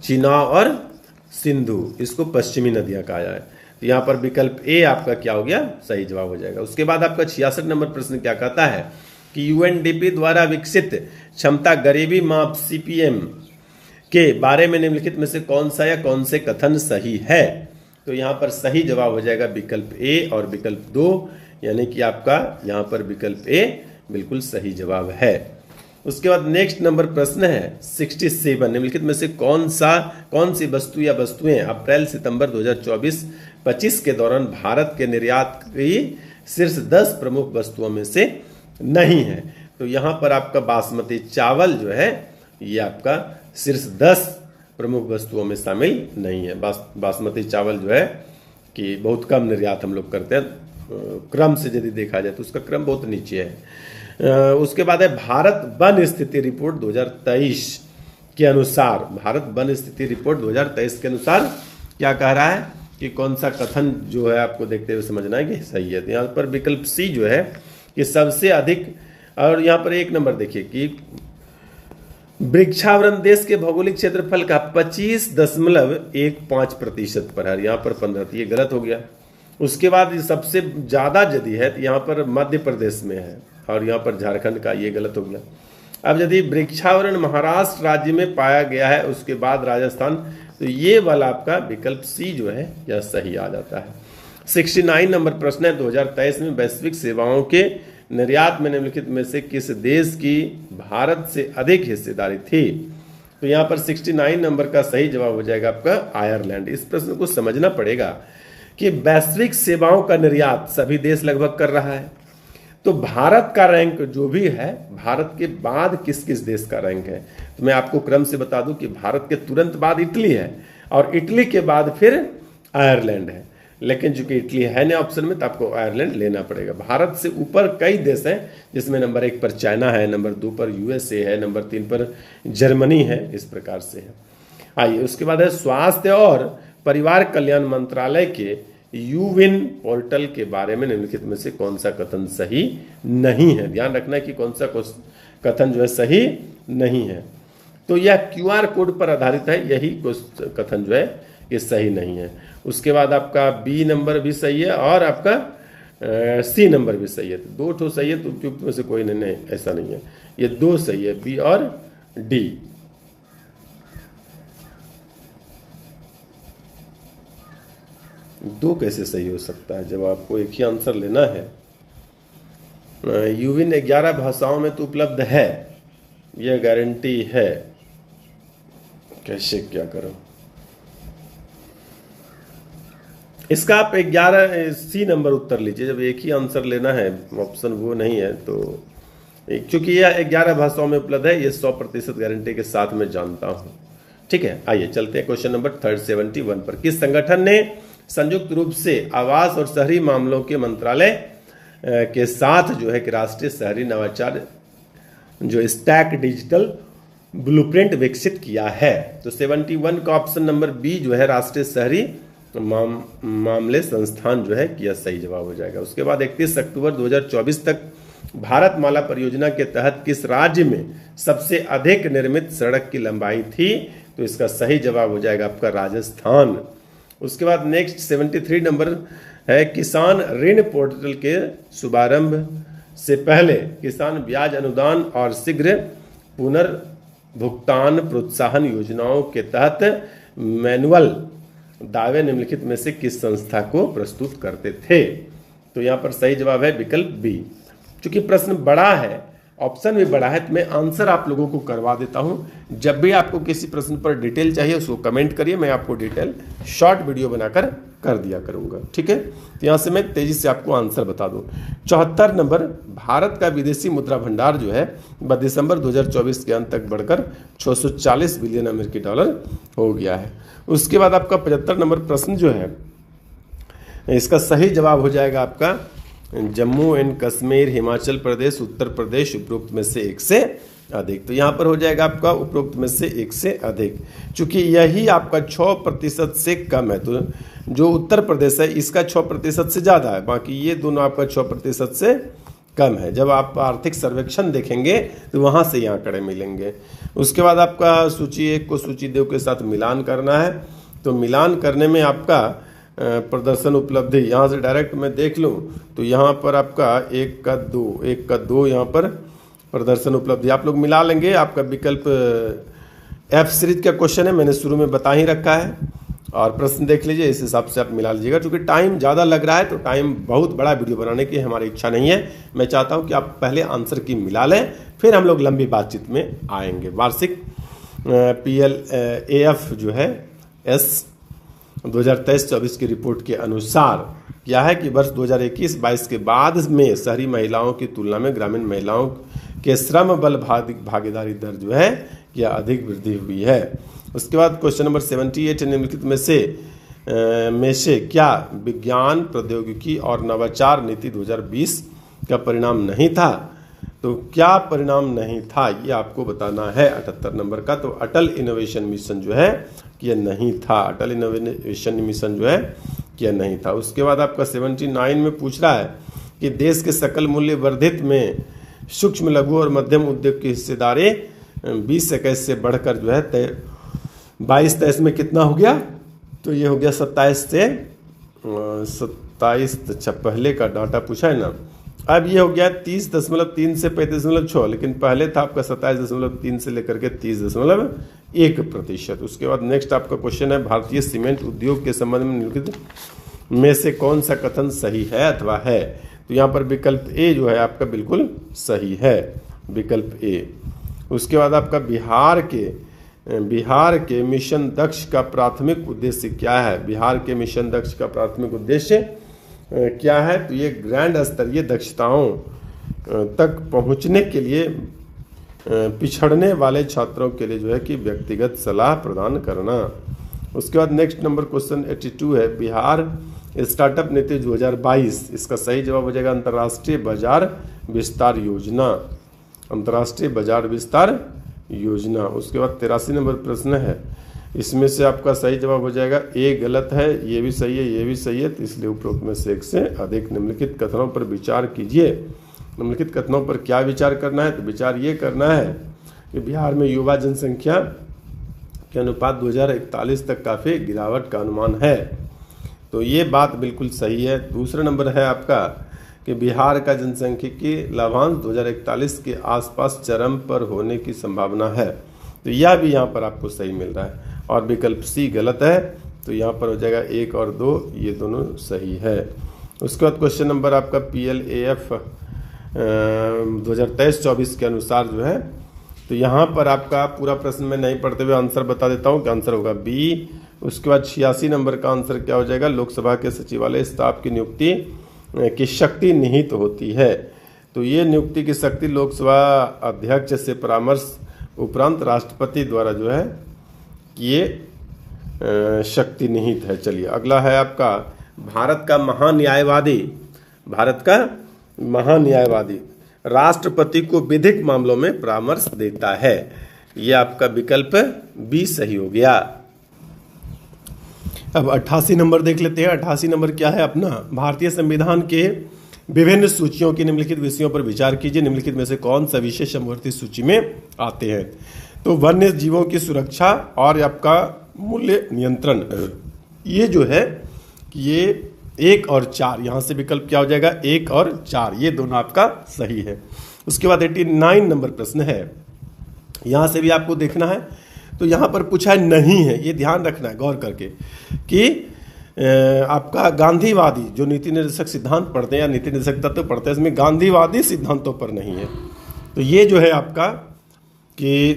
चिनाब और सिंधु, इसको पश्चिमी नदियां कहा है। तो यहां पर विकल्प ए आपका क्या हो गया? सही जवाब हो जाएगा। उसके बाद आपका 66 नंबर प्रश्न क्या कहता है कि यूएनडीपी द्वारा विकसित क्षमता गरीबी माप सीपीएम के बारे में निम्नलिखित में से कौन सा या कौन से कथन सही है? तो यहां पर सही जवाब हो जाएगा विकल्प ए और विकल्प 2, यानी कि आपका यहां पर विकल्प ए बिल्कुल सही जवाब है। उसके बाद नेक्स्ट नंबर प्रश्न है 67, निम्नलिखित में से कौन सी वस्तु या वस्तुएं अप्रैल सितंबर 2024-25 के दौरान भारत के निर्यात की शीर्ष 10 प्रमुख वस्तुओं में से नहीं है? तो यहां पर आपका बासमती चावल जो है ये आपका शीर्ष 10 प्रमुख वस्तुओं में शामिल नहीं है। बासमती चावल जो है कि बहुत कम निर्यात हम लोग करते हैं, क्रम से यदि देखा जाए तो उसका क्रम बहुत नीचे है। उसके बाद है भारत वन स्थिति रिपोर्ट 2023 के अनुसार, भारत वन स्थिति रिपोर्ट 2023 के अनुसार क्या कह रहा है कि कौन सा कथन जो है आपको देखते हुए समझना है कि सही है? तो यहाँ पर विकल्प सी जो है कि सबसे अधिक, और यहाँ पर एक नंबर देखिए कि वृक्षावरण देश के भौगोलिक क्षेत्रफल का 25.15% पर है, यहाँ पर 15, तो ये गलत हो गया। उसके बाद सबसे ज्यादा यदि है तो यहाँ पर मध्य प्रदेश में है और यहाँ पर झारखंड का, ये गलत हो गया। अब यदि वृक्षावरण महाराष्ट्र राज्य में पाया गया है उसके बाद राजस्थान, तो ये वाला आपका विकल्प सी जो है यह सही आ जाता है। 69 नंबर प्रश्न है 2023 में वैश्विक सेवाओं के निर्यात में निम्नलिखित में से किस देश की भारत से अधिक हिस्सेदारी थी? तो यहाँ पर 69 नंबर का सही जवाब हो जाएगा आपका आयरलैंड। इस प्रश्न को समझना पड़ेगा कि वैश्विक सेवाओं का निर्यात सभी देश लगभग कर रहा है, तो भारत का रैंक जो भी है, भारत के बाद किस किस देश का रैंक है? तो मैं आपको क्रम से बता दूं कि भारत के तुरंत बाद इटली है और इटली के बाद फिर आयरलैंड है, लेकिन चूंकि इटली है ना ऑप्शन में तो आपको आयरलैंड लेना पड़ेगा। भारत से ऊपर कई देश हैं जिसमें नंबर 1 पर चाइना है, नंबर 2 पर यूएसए है, नंबर 3 पर जर्मनी है, इस प्रकार से है। आइए उसके बाद है स्वास्थ्य और परिवार कल्याण मंत्रालय के यूविन पोर्टल के बारे में निम्नलिखित में से कौन सा कथन सही नहीं है? ध्यान रखना है कि कौन सा कथन जो है सही नहीं है। तो यह क्यूआर कोड पर आधारित है, यही कथन जो है ये सही नहीं है। उसके बाद आपका बी नंबर भी सही है और आपका सी नंबर भी सही है। तो 2 ठो सही है, तो उपयुक्त में से कोई नहीं, ऐसा नहीं है, ये 2 सही है, बी और डी। दो कैसे सही हो सकता है जब आपको एक ही आंसर लेना है? यूविन 11 भाषाओं में तो उपलब्ध है, यह गारंटी है। कैसे क्या करो? इसका आप 11 सी नंबर उत्तर लीजिए। जब एक ही आंसर लेना है, ऑप्शन वो नहीं है, तो चूंकि यह 11 भाषाओं में उपलब्ध है, ये 100% गारंटी के साथ मैं जानता हूं। ठीक है, आइए चलते हैं क्वेश्चन नंबर 371 पर। किस संगठन ने संयुक्त रूप से आवास और शहरी मामलों के मंत्रालय के साथ जो है कि राष्ट्रीय शहरी नवाचार जो स्टैक डिजिटल ब्लूप्रिंट विकसित किया है? तो 71 का ऑप्शन नंबर बी जो है राष्ट्रीय शहरी मामले संस्थान जो है कि यह सही जवाब हो जाएगा। उसके बाद 31 अक्टूबर 2024 तक भारत माला परियोजना के तहत किस राज्य में सबसे अधिक निर्मित सड़क की लंबाई थी? तो इसका सही जवाब हो जाएगा आपका राजस्थान। उसके बाद नेक्स्ट 73 नंबर है किसान ऋण पोर्टल के शुभारंभ से पहले किसान ब्याज अनुदान और शीघ्र पुनर्भुगतान प्रोत्साहन योजनाओं के तहत मैनुअल दावे निम्नलिखित में से किस संस्था को प्रस्तुत करते थे? तो यहाँ पर सही जवाब है विकल्प बी। चूंकि प्रश्न बड़ा है, ऑप्शन भी बड़ा है, तो मैं आंसर आप लोगों को करवा देता हूं। जब भी आपको किसी प्रश्न पर डिटेल चाहिए उसको कमेंट करिए, मैं आपको डिटेल शॉर्ट वीडियो बनाकर कर दिया करूंगा। ठीक है, तो यहाँ से मैं तेजी से आपको आंसर बता दूं। 74 नंबर, भारत का विदेशी मुद्रा भंडार जो है वह दिसंबर 2024 के अंत तक बढ़कर 640 बिलियन अमेरिकी डॉलर हो गया है। उसके बाद आपका 75 नंबर प्रश्न जो है, इसका सही जवाब हो जाएगा आपका जम्मू एंड कश्मीर, हिमाचल प्रदेश, उत्तर प्रदेश, उपरोक्त में से एक से अधिक। तो यहाँ पर हो जाएगा आपका उपरोक्त में से एक से अधिक, चूंकि यही आपका 6% से कम है। तो जो उत्तर प्रदेश है इसका 6% से ज़्यादा है, बाकी ये दोनों आपका 6% से कम है। जब आप आर्थिक सर्वेक्षण देखेंगे तो वहाँ से ये आंकड़े मिलेंगे। उसके बाद आपका सूची 1 को सूची 2 के साथ मिलान करना है। तो मिलान करने में आपका प्रदर्शन उपलब्धि यहाँ से डायरेक्ट मैं देख लूँ तो यहाँ पर आपका 1 का 2 यहाँ पर प्रदर्शन उपलब्धि आप लोग मिला लेंगे। आपका विकल्प F सीरीज का क्वेश्चन है, मैंने शुरू में बता ही रखा है, और प्रश्न देख लीजिए, इस हिसाब से आप मिला लीजिएगा। क्योंकि टाइम ज़्यादा लग रहा है तो टाइम बहुत बड़ा वीडियो बनाने की हमारी इच्छा नहीं है। मैं चाहता हूँ कि आप पहले आंसर की मिला लें, फिर हम लोग लंबी बातचीत में आएंगे। वार्षिक PLAF जो है S 2023-24 की रिपोर्ट के अनुसार क्या है कि वर्ष 2021-22 के बाद में शहरी महिलाओं की तुलना में ग्रामीण महिलाओं के श्रम बल भागीदारी दर जो है यह अधिक वृद्धि हुई है। उसके बाद क्वेश्चन नंबर 78, निम्नलिखित में से क्या विज्ञान, प्रौद्योगिकी और नवाचार नीति 2020 का परिणाम नहीं था? तो क्या परिणाम नहीं था ये आपको बताना है 78 नंबर का। तो अटल इनोवेशन मिशन जो है कि नहीं था, अटल इनोवेशन मिशन जो है कि नहीं था। उसके बाद आपका 79 में पूछ रहा है कि देश के सकल मूल्य वर्धित में सूक्ष्म लघु और मध्यम उद्योग की हिस्सेदारी 20-21 से बढ़कर जो है 22-23 में कितना हो गया? तो ये हो गया 27 से 27। अच्छा, पहले का डाटा पूछा है ना, अब ये हो गया 30.3 से 35.6, लेकिन पहले था आपका 27.3 से लेकर के 30.1%। उसके बाद नेक्स्ट आपका क्वेश्चन है, भारतीय सीमेंट उद्योग के संबंध में निम्नलिखित में से कौन सा कथन सही है अथवा है? तो यहाँ पर विकल्प ए जो है आपका बिल्कुल सही है, विकल्प ए। उसके बाद आपका बिहार के मिशन दक्ष का प्राथमिक उद्देश्य क्या है? बिहार के मिशन दक्ष का प्राथमिक उद्देश्य क्या है? तो ये ग्रैंड स्तरीय दक्षताओं तक पहुंचने के लिए पिछड़ने वाले छात्रों के लिए जो है कि व्यक्तिगत सलाह प्रदान करना। उसके बाद नेक्स्ट नंबर क्वेश्चन 82 है, बिहार स्टार्टअप नीति 2022, इसका सही जवाब हो जाएगा अंतर्राष्ट्रीय बाजार विस्तार योजना, अंतर्राष्ट्रीय बाजार विस्तार योजना। उसके बाद 83 नंबर प्रश्न है, इसमें से आपका सही जवाब हो जाएगा ए गलत है, ये भी सही है, ये भी सही है, तो इसलिए उपरोक्त में से एक से अधिक। निम्नलिखित कथनों पर विचार कीजिए। निम्नलिखित कथनों पर क्या विचार करना है? तो विचार ये करना है कि बिहार में युवा जनसंख्या के अनुपात 2041 तक काफ़ी गिरावट का अनुमान है, तो ये बात बिल्कुल सही है। दूसरा नंबर है आपका कि बिहार का जनसंख्यिकी लाभांश 2041 के आसपास चरम पर होने की संभावना है, तो यह भी यहाँ पर आपको सही मिल रहा है। और विकल्प सी गलत है, तो यहाँ पर हो जाएगा 1 और 2, ये दोनों सही है। उसके बाद क्वेश्चन नंबर आपका PLAF 2023-24 के अनुसार जो है, तो यहाँ पर आपका पूरा प्रश्न में नहीं पढ़ते हुए आंसर बता देता हूँ कि आंसर होगा बी। उसके बाद 86 नंबर का आंसर क्या हो जाएगा? लोकसभा के सचिवालय स्टाफ की नियुक्ति की शक्ति निहित होती है, तो ये नियुक्ति की शक्ति लोकसभा अध्यक्ष से परामर्श उपरांत राष्ट्रपति द्वारा जो है ये शक्ति निहित है। चलिए अगला है आपका भारत का महान्यायवादी राष्ट्रपति को विधिक मामलों में परामर्श देता है, ये आपका विकल्प बी सही हो गया। अब 88 नंबर देख लेते हैं। 88 नंबर क्या है अपना? भारतीय संविधान के विभिन्न सूचियों की निम्नलिखित विषयों पर विचार कीजिए, निम्नलिखित में से कौन सा विषय समवर्ती सूची में आते हैं? तो वन्य जीवों की सुरक्षा और आपका मूल्य नियंत्रण, ये जो है ये 1 और 4, यहाँ से विकल्प क्या हो जाएगा? 1 और 4, ये दोनों आपका सही है। उसके बाद 89 नंबर प्रश्न है, यहाँ से भी आपको देखना है, तो यहाँ पर पूछा है नहीं है, ये ध्यान रखना है गौर करके कि आपका गांधीवादी जो नीति निर्देशक सिद्धांत पढ़ते हैं या नीति निर्देशक तत्व पढ़ते हैं, इसमें गांधीवादी सिद्धांतों पर नहीं है। तो ये जो है आपका कि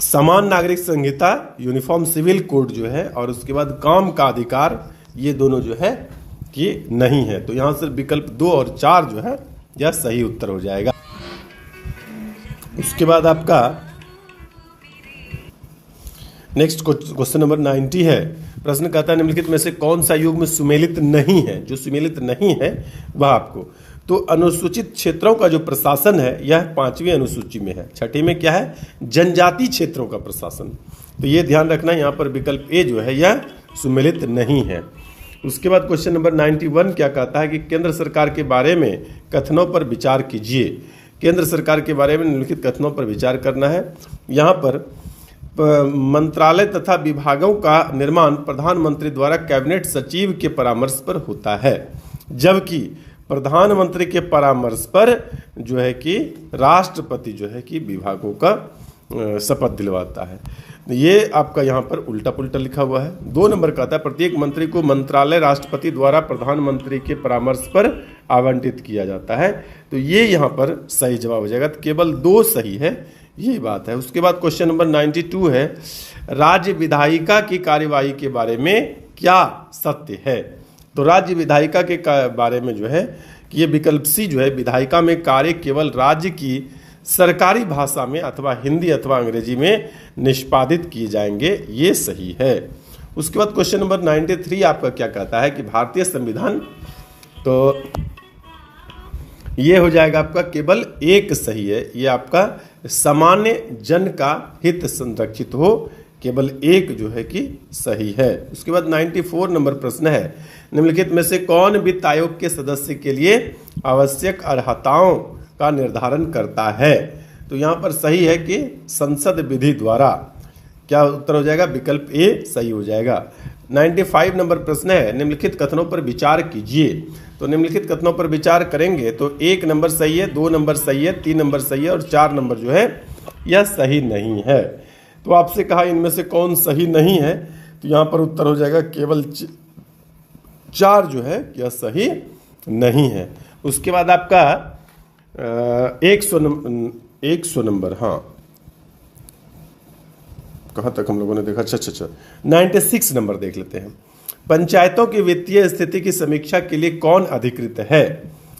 समान नागरिक संहिता, यूनिफॉर्म सिविल कोड जो है, और उसके बाद काम का अधिकार, ये दोनों जो है कि नहीं है। तो यहां से विकल्प 2 और 4 जो है यह सही उत्तर हो जाएगा। उसके बाद आपका नेक्स्ट क्वेश्चन नंबर 90 है। प्रश्न कहता है निम्नलिखित में से कौन सा युग्म सुमेलित नहीं है। जो सुमेलित नहीं है वह आपको, तो अनुसूचित क्षेत्रों का जो प्रशासन है यह 5वीं अनुसूची में है। 6ठी में क्या है, जनजाति क्षेत्रों का प्रशासन। तो ये ध्यान रखना, यहाँ पर विकल्प ए जो है यह सुमेलित नहीं है। उसके बाद क्वेश्चन नंबर 91 क्या कहता है कि केंद्र सरकार के बारे में कथनों पर विचार कीजिए। केंद्र सरकार के बारे में निम्नलिखित कथनों पर विचार करना है। यहाँ पर मंत्रालय तथा विभागों का निर्माण प्रधानमंत्री द्वारा कैबिनेट सचिव के परामर्श पर होता है, जबकि प्रधानमंत्री के परामर्श पर जो है कि राष्ट्रपति जो है कि विभागों का शपथ दिलवाता है। ये आपका यहाँ पर उल्टा पुल्टा लिखा हुआ है। 2 नंबर कहता है प्रत्येक मंत्री को मंत्रालय राष्ट्रपति द्वारा प्रधानमंत्री के परामर्श पर आवंटित किया जाता है। तो ये यहाँ पर सही जवाब हो जाएगा। तो केवल 2 सही है, ये बात है। उसके बाद क्वेश्चन नंबर 92 है, राज्य विधायिका की कार्यवाही के बारे में क्या सत्य है। तो राज्य विधायिका के बारे में जो है कि ये विकल्प सी जो है, विधायिका में कार्य केवल राज्य की सरकारी भाषा में अथवा हिंदी अथवा अंग्रेजी में निष्पादित किए जाएंगे, ये सही है। उसके बाद क्वेश्चन नंबर 93 आपका क्या कहता है कि भारतीय संविधान, तो ये हो जाएगा आपका केवल 1 सही है। ये आपका सामान्य जन का हित संरक्षित हो, केवल 1 जो है कि सही है। उसके बाद 94 नंबर प्रश्न है, निम्नलिखित में से कौन वित्त आयोग के सदस्य के लिए आवश्यक अर्हताओं का निर्धारण करता है। तो यहाँ पर सही है कि संसद विधि द्वारा। क्या उत्तर हो जाएगा, विकल्प ए सही हो जाएगा। 95 नंबर प्रश्न है, निम्नलिखित कथनों पर विचार कीजिए। तो निम्नलिखित कथनों पर विचार करेंगे तो 1 नंबर सही है, 2 नंबर सही है, 3 नंबर सही है और 4 नंबर जो है यह सही नहीं है। तो आपसे कहा इनमें से कौन सही नहीं है, तो यहाँ पर उत्तर हो जाएगा केवल 4 जो है यह सही नहीं है। उसके बाद आपका 100 नंबर, हाँ कहाँ तक हम लोगों ने देखा, अच्छा 96 नंबर देख लेते हैं। पंचायतों की वित्तीय स्थिति की समीक्षा के लिए कौन अधिकृत है।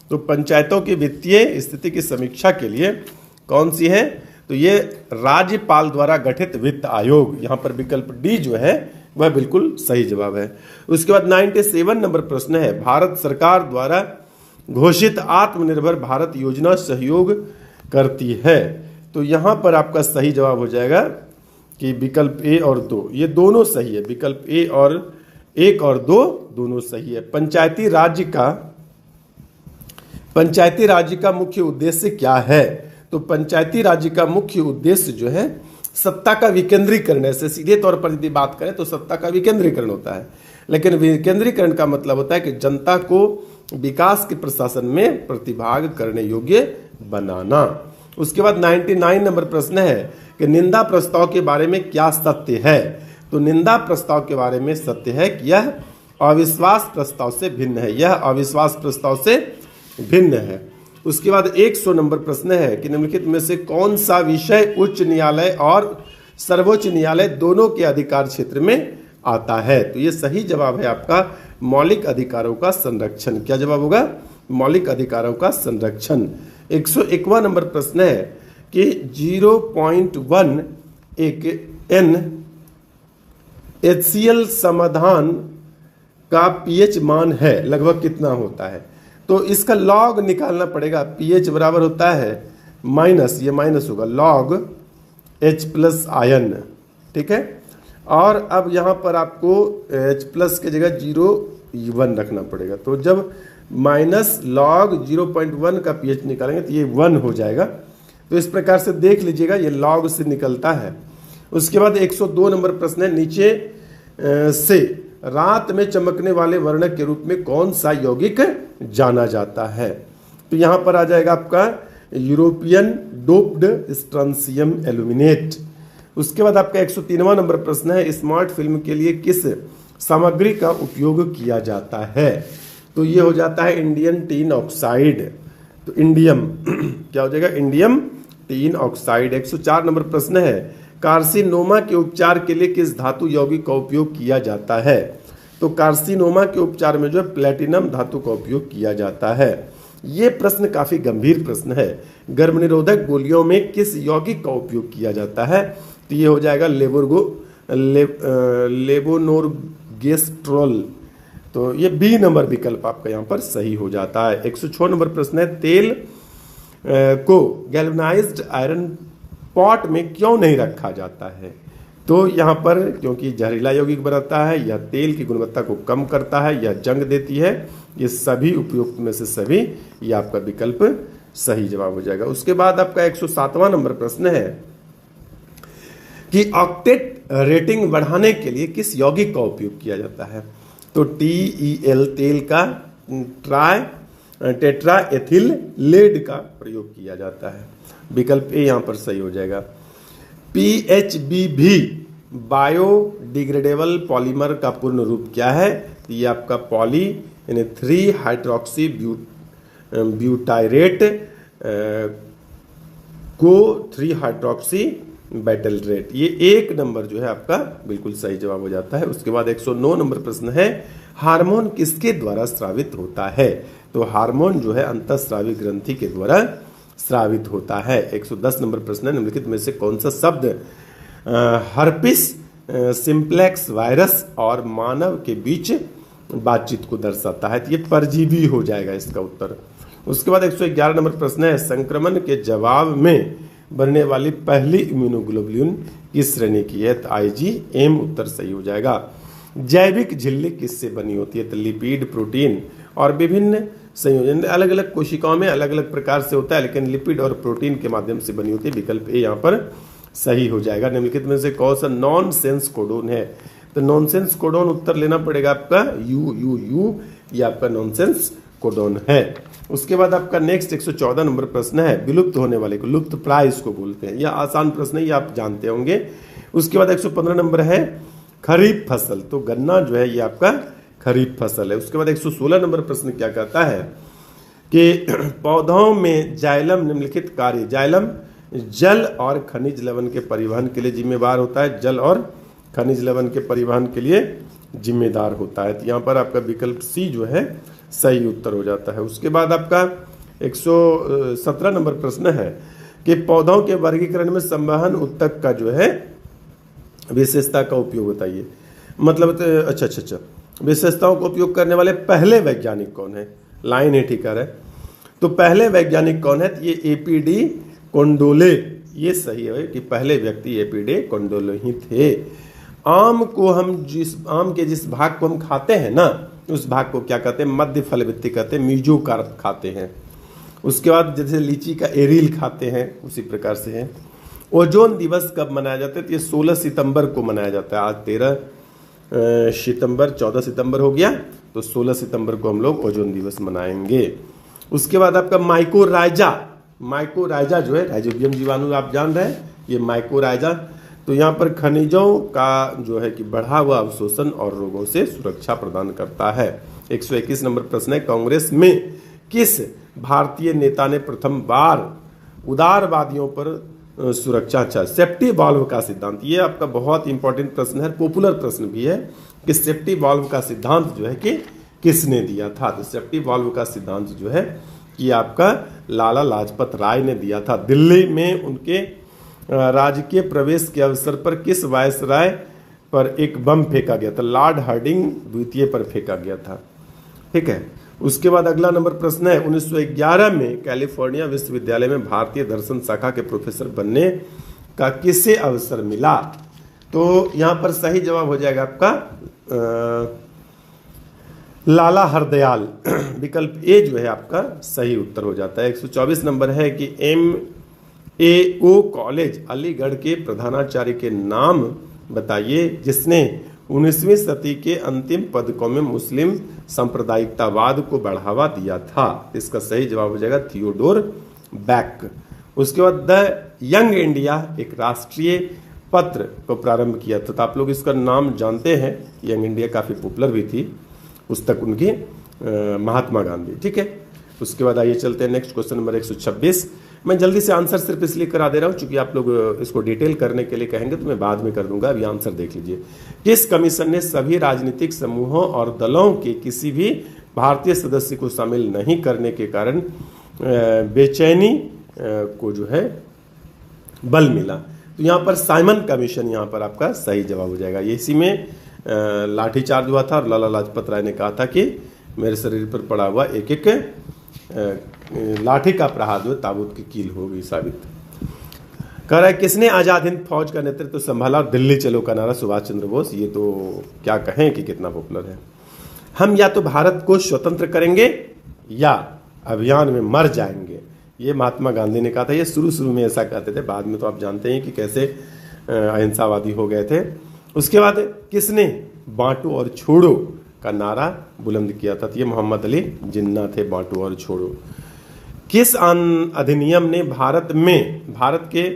तो पंचायतों की वित्तीय स्थिति की समीक्षा के लिए कौन सी है, तो ये राज्यपाल द्वारा गठित वित्त आयोग। यहाँ पर विकल्प डी जो है वह बिल्कुल सही जवाब है। उसके बाद 97 नंबर प्रश्न है, भारत सरकार द्वारा घोषित आत्मनिर्भर भारत योजना सहयोग करती है। तो यहाँ पर आपका सही जवाब हो जाएगा कि विकल्प ए और 2, ये दोनों सही है। विकल्प ए और 1 और 2 दोनों सही है। पंचायती राज्य का मुख्य उद्देश्य क्या है। तो पंचायती राज्य का मुख्य उद्देश्य जो है सत्ता का विकेंद्रीकरण है। सीधे तौर पर यदि बात करें तो सत्ता का विकेंद्रीकरण होता है, लेकिन विकेंद्रीकरण का मतलब होता है कि जनता को विकास के प्रशासन में प्रतिभाग करने योग्य बनाना। उसके बाद 99 नंबर प्रश्न है कि निंदा प्रस्ताव के बारे में क्या सत्य है। तो निंदा प्रस्ताव के बारे में सत्य है कि यह अविश्वास प्रस्ताव से भिन्न है, यह अविश्वास प्रस्ताव से भिन्न है। उसके बाद 100 नंबर प्रश्न है कि निम्नलिखित में से कौन सा विषय उच्च न्यायालय और सर्वोच्च न्यायालय दोनों के अधिकार क्षेत्र में आता है। तो ये सही जवाब है आपका मौलिक अधिकारों का संरक्षण। क्या जवाब होगा, मौलिक अधिकारों का संरक्षण। 101वां नंबर प्रश्न है कि 0.1 एक NaHCl समाधान का pH मान है, लगभग कितना होता है। तो इसका लॉग निकालना पड़ेगा। pH बराबर होता है माइनस, ये माइनस होगा, लॉग H+ आयन, ठीक है। और अब यहाँ पर आपको H+ के जगह 0.1 रखना पड़ेगा। तो जब माइनस लॉग 0.1 का pH निकालेंगे तो ये 1 हो जाएगा। तो इस प्रकार से देख लीजिएगा, ये लॉग से निकलता है। उसके बाद 102 नंबर प्रश्न है, नीचे से रात में चमकने वाले वर्णक के रूप में कौन सा यौगिक जाना जाता है। तो यहाँ पर आ जाएगा आपका यूरोपियन डोप्ड स्ट्रांसियम एल्यूमिनेट। उसके बाद आपका 103वां नंबर प्रश्न है, स्मार्ट फिल्म के लिए किस सामग्री का उपयोग किया जाता है। तो ये हो जाता है इंडियम टिन ऑक्साइड। तो इंडियम क्या हो जाएगा, इंडियम टिन ऑक्साइड। 104 नंबर प्रश्न है कार्सिनोमा के उपचार के लिए किस धातु यौगिक का उपयोग किया जाता है? तो कार्सिनोमा के उपचार में जो है प्लेटिनम धातु का उपयोग किया जाता है। ये प्रश्न काफी गंभीर प्रश्न है। गर्भनिरोधक गोलियों में किस यौगिक का उपयोग किया जाता है? तो ये हो जाएगा लेवोनोर्गेस्ट्रोल। तो ये बी नंबर विकल्प आपका यहाँ पर सही हो जाता है। 106 नंबर प्रश्न है, तेल को गैल्वेनाइज्ड आयरन पॉट में क्यों नहीं रखा जाता है? तो यहाँ पर क्योंकि जहरीला यौगिक बनाता है, यह तेल की गुणवत्ता को कम करता है, यह जंग देती है। ये सभी उपयुक्त में से सभी, ये आपका विकल्प सही जवाब हो जाएगा। उसके बाद आपका 107वां नंबर प्रश्न है कि ऑक्टेट रेटिंग बढ़ाने के लिए किस यौगिक का उपयोग किया जाता है? तो TEL तेल का टेट्रा एथिल लेड का प्रयोग किया जाता है। विकल्प ए यहाँ पर सही हो जाएगा। PHBV बायोडिग्रेडेबल पॉलीमर का पूर्ण रूप क्या है? तो ये आपका पॉली यानी 3 हाइड्रोक्सी ब्यूटाइरेट को 3 हाइड्रोक्सी बैटलरेट। ये 1 नंबर जो है आपका बिल्कुल सही जवाब हो जाता है। उसके बाद 109 नंबर प्रश्न है, हार्मोन किसके द्वारा स्रावित होता है? तो हार्मोन जो है अंतःस्रावी ग्रंथि के द्वारा स्रावित होता है। 110 नंबर प्रश्न है, निम्नलिखित में से कौन सा शब्द हर्पिस सिंप्लेक्स वायरस और मानव के बीच बातचीत को दर्शाता है? तो ये परजीवी हो जाएगा इसका उत्तर। उसके बाद 111 नंबर प्रश्न है, संक्रमण के जवाब में बनने वाली पहली इम्यूनोग्लोबुलिन किस श्रेणी की है? तो IgM उत्तर सही हो जाएगा। जैविक झिल्ली किससे बनी होती है? तो लिपिड, प्रोटीन और विभिन्न संयोजन अलग अलग कोशिकाओं में अलग अलग प्रकार से होता है, लेकिन लिपिड और प्रोटीन के माध्यम से बनी होती है। विकल्प ए यहाँ पर सही हो जाएगा। निम्नलिखित में से कौन सा नॉनसेंस कोडोन है? तो नॉनसेंस कोडोन उत्तर लेना पड़ेगा आपका यू। ये आपका नॉनसेंस कोडोन है। उसके बाद आपका नेक्स्ट 114 नंबर प्रश्न है, विलुप्त होने वाले को लुप्त प्राय इसको बोलते हैं। यह आसान प्रश्न है, ये आप जानते होंगे। उसके बाद 115 नंबर है, खरीफ फसल। तो गन्ना जो है ये आपका खरीफ फसल है। उसके बाद 116 नंबर प्रश्न क्या कहता है कि पौधों में जाइलम निम्नलिखित कार्य, जाइलम जल और खनिज लवण के परिवहन के लिए जिम्मेदार होता है। जल और खनिज लवण के परिवहन के लिए जिम्मेदार होता है। तो यहाँ पर आपका विकल्प सी जो है सही उत्तर हो जाता है। उसके बाद आपका 117 नंबर प्रश्न है कि पौधों के वर्गीकरण में संवहन उत्तक का जो है विशेषता का उपयोग बताइए। मतलब अच्छा विशेषताओं का उपयोग करने वाले पहले वैज्ञानिक कौन है? लाइन है, ठीक है। तो पहले वैज्ञानिक कौन है? तो ये APD कोंडोले। ये सही है कि पहले व्यक्ति APD कोंडोले ही थे। आम के जिस भाग को हम खाते हैं ना, उस भाग को क्या कहते हैं? मध्य फलवृत्ति कहते हैं, मीजोकार्प खाते हैं। उसके बाद जैसे लीची का एरिल खाते हैं, उसी प्रकार से है। ओजोन दिवस कब मनाया जाता है? तो ये 16 सितंबर को मनाया जाता है। आज 13 सितंबर, 14 सितंबर हो गया, तो 16 सितंबर को हम लोग ओजोन दिवस मनाएंगे। उसके बाद आपका माइकोराइजा जो है, राइजोबियम जीवाणु आप जान रहे हैं, ये माइकोराइजा। तो यहाँ पर खनिजों का जो है कि बढ़ा हुआ अवशोषण और रोगों से सुरक्षा प्रदान करता है। 121 नंबर प्रश्न है, कांग्रेस में किस भारतीय नेता ने प्रथम बार उदारवादियों पर सुरक्षा सेफ्टी वाल्व का सिद्धांत, ये आपका बहुत इंपॉर्टेंट प्रश्न है, पॉपुलर प्रश्न भी है कि सेफ्टी वाल्व का सिद्धांत जो है कि किसने दिया था? तो सेफ्टी वाल्व का सिद्धांत जो है कि आपका लाला लाजपत राय ने दिया था। दिल्ली में उनके राजकीय प्रवेश के अवसर पर किस वायसराय पर एक बम फेंका गया था? लॉर्ड हार्डिंग द्वितीय पर फेंका गया था। ठीक है। उसके बाद अगला नंबर प्रश्न है, 1911 में कैलिफोर्निया विश्वविद्यालय में भारतीय दर्शन शाखा के प्रोफेसर बनने का किसे अवसर मिला? तो यहां पर सही जवाब हो जाएगा आपका लाला हरदयाल। विकल्प ए जो है आपका सही उत्तर हो जाता है। 124 नंबर है कि MAO कॉलेज अलीगढ़ के प्रधानाचार्य के नाम बताइए जिसने 19वीं सदी के अंतिम पदकों में मुस्लिम सांप्रदायिकतावाद को बढ़ावा दिया था। इसका सही जवाब हो जाएगा थियोडोर बैक। उसके बाद द यंग इंडिया एक राष्ट्रीय पत्र को प्रारंभ किया था। तो आप लोग इसका नाम जानते हैं, यंग इंडिया काफी पॉपुलर भी थी पुस्तक उनकी, महात्मा गांधी। ठीक है। उसके बाद आइए चलते हैं नेक्स्ट क्वेश्चन नंबर 126। मैं जल्दी से आंसर सिर्फ इसलिए करा दे रहा हूँ क्योंकि आप लोग इसको डिटेल करने के लिए कहेंगे तो मैं बाद में कर दूंगा, अभी आंसर देख लीजिए। किस कमीशन ने सभी राजनीतिक समूहों और दलों के किसी भी भारतीय सदस्य को शामिल नहीं करने के कारण बेचैनी को जो है बल मिला? तो यहाँ पर साइमन कमीशन यहाँ पर आपका सही जवाब हो जाएगा। ये इसी में लाठीचार्ज हुआ था और लाला लाजपत राय ने कहा था कि मेरे शरीर पर पड़ा हुआ एक एक लाठी का प्रहार जो ताबूत की कील हो गई साबित। कह रहा है किसने आजाद हिंद फौज का नेतृत्व संभाला? दिल्ली चलो का नारा सुभाष चंद्र बोस। ये तो क्या कहें कि कितना पॉपुलर है। हम या तो भारत को स्वतंत्र करेंगे या अभियान में मर जाएंगे, ये महात्मा गांधी ने कहा था। ये शुरू में ऐसा कहते थे, बाद में तो आप जानते हैं कि कैसे अहिंसावादी हो गए थे। उसके बाद किसने बांटो और छोड़ो का नारा बुलंद किया था? तो ये मोहम्मद अली जिन्ना थे, बांटो और छोड़ो। किस अधिनियम ने भारत के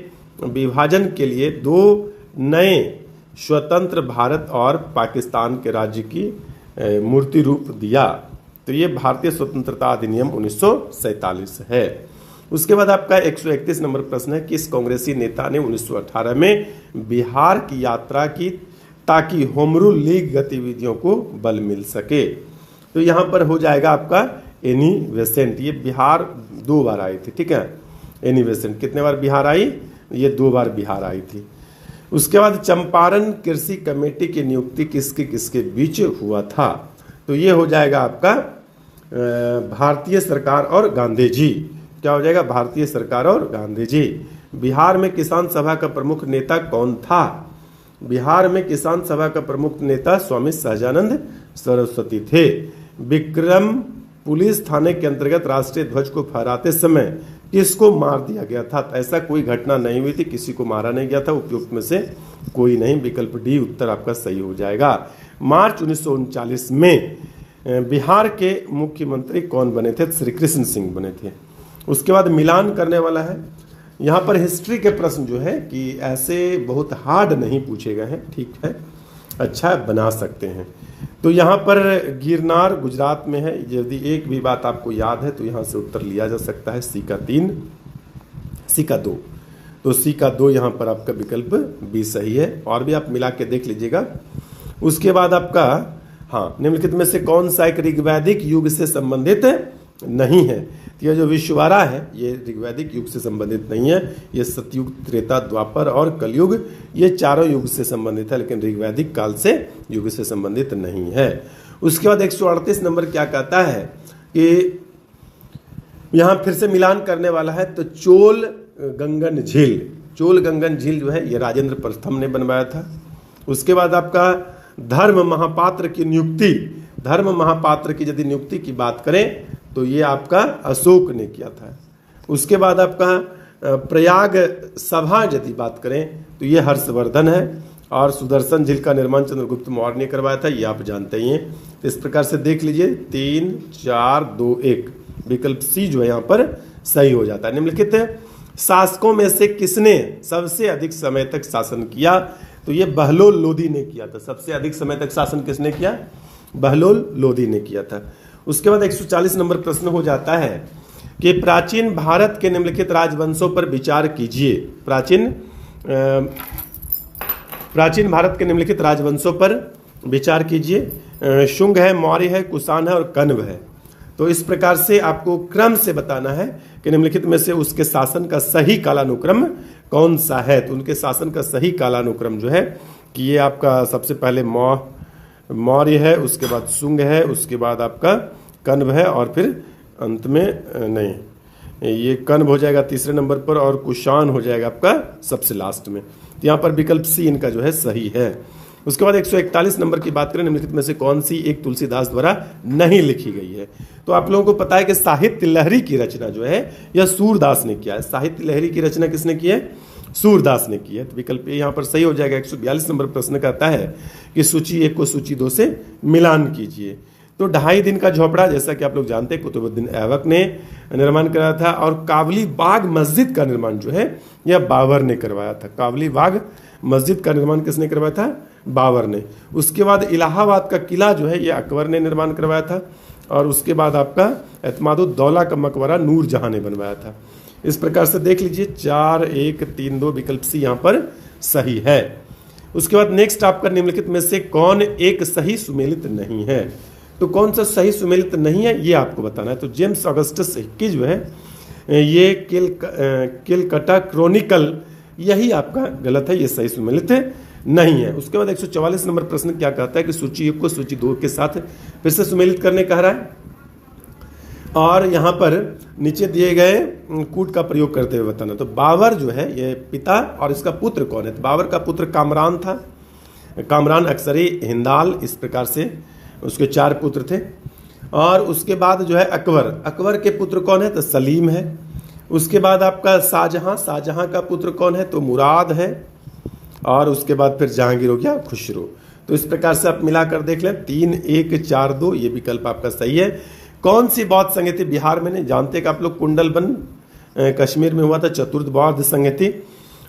विभाजन के लिए दो नए स्वतंत्र भारत और पाकिस्तान के राज्य की मूर्ति रूप दिया? तो ये भारतीय स्वतंत्रता अधिनियम 1947 है। उसके बाद आपका 131 नंबर प्रश्न है, किस कांग्रेसी नेता ने 1918 में बिहार की यात्रा की ताकि होम रूल लीग गतिविधियों को बल मिल सके? तो यहां पर हो जाएगा आपका एनी बेसेंट। ये बिहार 2 बार आई थी, ठीक है। एनी बेसेंट कितने बार बिहार आई? ये 2 बार बिहार आई थी। उसके बाद चंपारण कृषि कमेटी की नियुक्ति किसके बीच हुआ था? तो ये हो जाएगा आपका भारतीय सरकार और गांधी जी। क्या हो जाएगा? भारतीय सरकार और गांधी जी। बिहार में किसान सभा का प्रमुख नेता कौन था? बिहार में किसान सभा का प्रमुख नेता स्वामी सहजानंद सरस्वती थे। विक्रम पुलिस थाने के अंतर्गत राष्ट्रीय ध्वज को फहराते समय किसको मार दिया गया था? तो ऐसा कोई घटना नहीं हुई थी, किसी को मारा नहीं गया था। उपयुक्त में से कोई नहीं, विकल्प डी उत्तर आपका सही हो जाएगा। मार्च 1939 में बिहार के मुख्यमंत्री कौन बने थे? श्री कृष्ण सिंह बने थे। उसके बाद मिलान करने वाला है। यहाँ पर हिस्ट्री के प्रश्न जो है कि ऐसे बहुत हार्ड नहीं पूछे गए हैं, ठीक है, अच्छा बना सकते हैं। तो यहाँ पर गिरनार गुजरात में है। यदि एक भी बात आपको याद है तो यहाँ से उत्तर लिया जा सकता है सी का 3, सी का 2। तो सी का 2 यहाँ पर आपका विकल्प बी सही है। और भी आप मिला के देख लीजिएगा। उसके बाद आपका निम्नलिखित में से कौन सा एक ऋग्वैदिक युग से संबंधित नहीं है? तो ये जो विश्ववारा है ये ऋग्वैदिक युग से संबंधित नहीं है। ये सतयुग, त्रेता, द्वापर और कलयुग, ये चारों युग से संबंधित है, लेकिन ऋग्वैदिक काल से युग से संबंधित नहीं है। उसके बाद 138 नंबर क्या कहता है कि यहां फिर से मिलान करने वाला है। तो चोल गंगन झील जो है ये राजेंद्र प्रथम ने बनवाया था। उसके बाद आपका धर्म महापात्र की यदि नियुक्ति की बात करें तो ये आपका अशोक ने किया था। उसके बाद आपका प्रयाग सभा यदि बात करें तो ये हर्षवर्धन है। और सुदर्शन झील का निर्माण चंद्रगुप्त मौर्य ने करवाया था, ये आप जानते ही हैं। तो इस प्रकार से देख लीजिए 3, 4, 2, 1 विकल्प सी जो है यहाँ पर सही हो जाता है। निम्नलिखित शासकों में से किसने सबसे अधिक समय तक शासन किया? तो ये बहलोल लोदी ने किया था। सबसे अधिक समय तक शासन किसने किया? बहलोल लोदी ने किया था। उसके बाद 140 नंबर प्रश्न हो जाता है कि प्राचीन भारत के निम्नलिखित राजवंशों पर विचार कीजिए। प्राचीन भारत के निम्नलिखित राजवंशों पर विचार कीजिए। शुंग है, मौर्य है, कुषाण है और कण्व है। तो इस प्रकार से आपको क्रम से बताना है कि निम्नलिखित में से उसके शासन का सही कालानुक्रम कौन सा है। तो उनके शासन का सही कालानुक्रम जो है कि ये आपका सबसे पहले मौर्य है, उसके बाद शुंग है, उसके बाद आपका कण्व है और फिर अंत में नहीं, ये कण्व हो जाएगा तीसरे नंबर पर और कुषाण हो जाएगा आपका सबसे लास्ट में। तो यहाँ पर विकल्प सी इनका जो है सही है। उसके बाद 141 नंबर की बात करें, निम्नलिखित में से कौन सी एक तुलसीदास द्वारा नहीं लिखी गई है? तो आप लोगों को पता है कि साहित्य लहरी की रचना जो है यह सूरदास ने किया है। साहित्य लहरी की रचना किसने की है? सूरदास ने की है। तो विकल्प यहाँ पर सही हो जाएगा। 142 नंबर प्रश्न कहता है कि सूची 1 को सूची 2 से मिलान कीजिए। तो 2.5 दिन का झोपड़ा, जैसा कि आप लोग जानते हैं, कुतुबुद्दीन ऐबक ने निर्माण कराया था। और काबली बाग मस्जिद का निर्माण जो है यह बाबर ने करवाया था। काबली बाग मस्जिद का निर्माण किसने करवाया था? बाबर ने। उसके बाद इलाहाबाद का किला जो है यह अकबर ने निर्माण करवाया था। और उसके बाद आपका एतमादुद्दौला का मकबरा नूरजहां ने बनवाया था। इस प्रकार से देख लीजिए 4, 1, 3, 2 विकल्प सी यहाँ पर सही है। उसके बाद नेक्स्ट आपका निम्नलिखित में से कौन एक सही सुमेलित नहीं है? तो कौन सा सही सुमेलित नहीं है ये आपको बताना है। तो जेम्स ऑगस्टस की जो है ये किलकटा क्रॉनिकल, यही आपका गलत है, ये सही सुमेलित नहीं है। उसके बाद 144 नंबर प्रश्न क्या कहता है कि सूची 1 को सूची 2 के साथ फिर से सुमेलित करने कह रहा है, और यहाँ पर नीचे दिए गए कूट का प्रयोग करते हुए बताना। तो बाबर जो है ये पिता, और इसका पुत्र कौन है? तो बाबर का पुत्र कामरान था, कामरान अक्सरी, हिंदाल, इस प्रकार से उसके 4 पुत्र थे। और उसके बाद जो है अकबर, अकबर के पुत्र कौन है? तो सलीम है। उसके बाद आपका शाहजहां, शाहजहां का पुत्र कौन है? तो मुराद है। और उसके बाद फिर जहांगीर हो गया खुसरो। तो इस प्रकार से आप मिलाकर देख लें 3, 1, 4, 2 ये विकल्प आपका सही है। कौन सी बौद्ध संगति बिहार में नहीं जानते कि आप लोग? कुंडलबन कश्मीर में हुआ था, चतुर्थ बौद्ध संगति।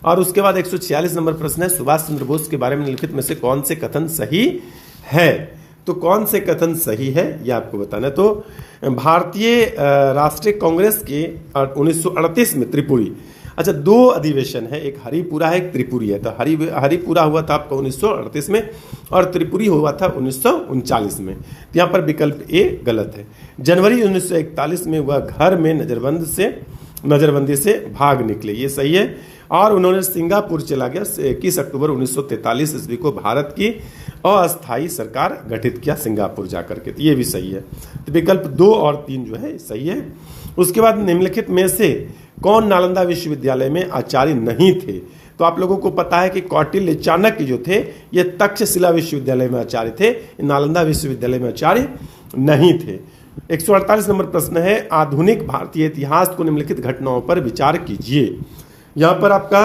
और उसके बाद 146 नंबर प्रश्न है सुभाष चंद्र बोस के बारे में निम्नलिखित में से कौन से कथन सही है? तो कौन से कथन सही है ये आपको बताना है। तो भारतीय राष्ट्रीय कांग्रेस के 1938 में त्रिपुरी, अच्छा 2 अधिवेशन है, एक हरिपुरा है, एक त्रिपुरी है। तो हरिपुरा हुआ था आपका 1938 में और त्रिपुरी हुआ था 1939 में। तो यहाँ पर विकल्प ए गलत है। जनवरी 1941 में हुआ घर में नजरबंदी से भाग निकले, ये सही है। और उन्होंने सिंगापुर चला गया, 21 अक्टूबर 1943 ईस्वी को भारत की अस्थायी सरकार गठित किया सिंगापुर जाकर के, तो ये भी सही है। तो विकल्प 2 और 3 जो है सही है। उसके बाद निम्नलिखित में से कौन नालंदा विश्वविद्यालय में आचार्य नहीं थे? तो आप लोगों को पता है कि कौटिल्य, चाणक्य जो थे ये तक्षशिला विश्वविद्यालय में आचार्य थे, नालंदा विश्वविद्यालय में आचार्य नहीं थे। 148 नंबर प्रश्न है आधुनिक भारतीय इतिहास को निम्नलिखित घटनाओं पर विचार कीजिए। यहाँ पर आपका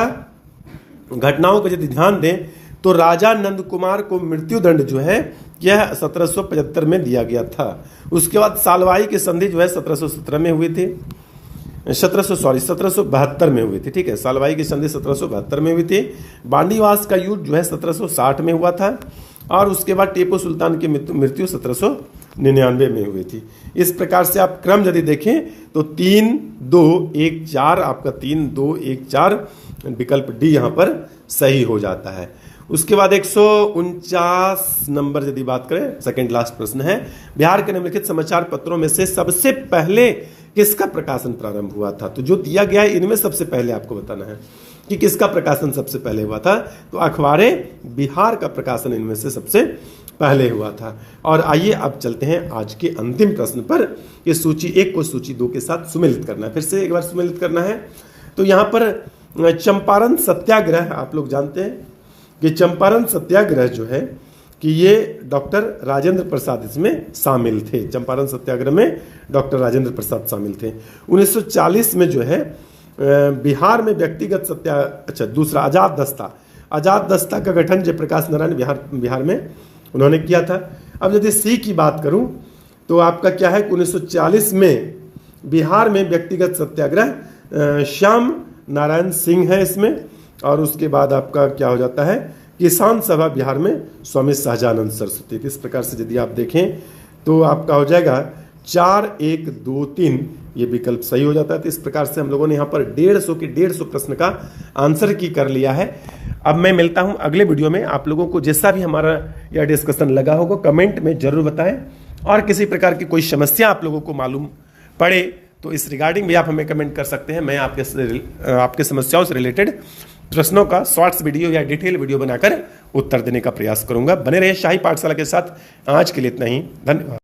घटनाओं को यदि ध्यान दें तो राजा नंद कुमार को मृत्युदंड जो है यह 1775 में दिया गया था। उसके बाद सालवाई की संधि जो है 1717 में हुई थी, 1772 में हुई थी, ठीक है। सालवाई की संधि 1772 में हुई थी। बांडीवास का युद्ध जो है 1760 में हुआ था। और उसके बाद टीपू सुल्तान की मृत्यु 1799 में हुई थी। इस प्रकार से आप क्रम यदि देखें तो 3, 2, 1, 4 आपका 3, 2, 1, 4 विकल्प डी यहाँ पर सही हो जाता है। उसके बाद 149 नंबर यदि बात करें, सेकंड लास्ट प्रश्न है बिहार के निम्नलिखित समाचार पत्रों में से सबसे पहले किसका प्रकाशन प्रारंभ हुआ था? तो जो दिया गया है इनमें सबसे पहले आपको बताना है कि किसका प्रकाशन सबसे पहले हुआ था। तो अखबारे बिहार का प्रकाशन इनमें से सबसे पहले हुआ था। और आइए अब चलते हैं आज के अंतिम प्रश्न पर कि सूची 1 को सूची 2 के साथ सुमेलित करना है। फिर से एक बार सुमेलित करना है। तो यहाँ पर चंपारण सत्याग्रह, आप लोग जानते हैं कि चंपारण सत्याग्रह जो है कि ये डॉक्टर राजेंद्र प्रसाद इसमें शामिल थे। चंपारण सत्याग्रह में डॉक्टर राजेंद्र प्रसाद शामिल थे। 1940 में जो है बिहार में व्यक्तिगत दूसरा आजाद दस्ता का गठन जयप्रकाश नारायण बिहार में उन्होंने किया था। अब यदि सी की बात करूं तो आपका क्या है, 1940 में बिहार में व्यक्तिगत सत्याग्रह श्याम नारायण सिंह है इसमें। और उसके बाद आपका क्या हो जाता है, किसान सभा बिहार में स्वामी सहजानंद सरस्वती। इस प्रकार से यदि आप देखें तो आपका हो जाएगा 4, 1, 2, 3 ये विकल्प सही हो जाता है। तो इस प्रकार से हम लोगों ने यहाँ पर 150 प्रश्न का आंसर की कर लिया है। अब मैं मिलता हूँ अगले वीडियो में। आप लोगों को जैसा भी हमारा यह डिस्कशन लगा होगा कमेंट में जरूर बताएं, और किसी प्रकार की कोई समस्या आप लोगों को मालूम पड़े तो इस रिगार्डिंग भी आप हमें कमेंट कर सकते हैं। मैं आपके समस्याओं से रिलेटेड प्रश्नों का शॉर्ट्स वीडियो या डिटेल वीडियो बनाकर उत्तर देने का प्रयास करूंगा। बने रहिए शाही पाठशाला के साथ। आज के लिए इतना ही, धन्यवाद।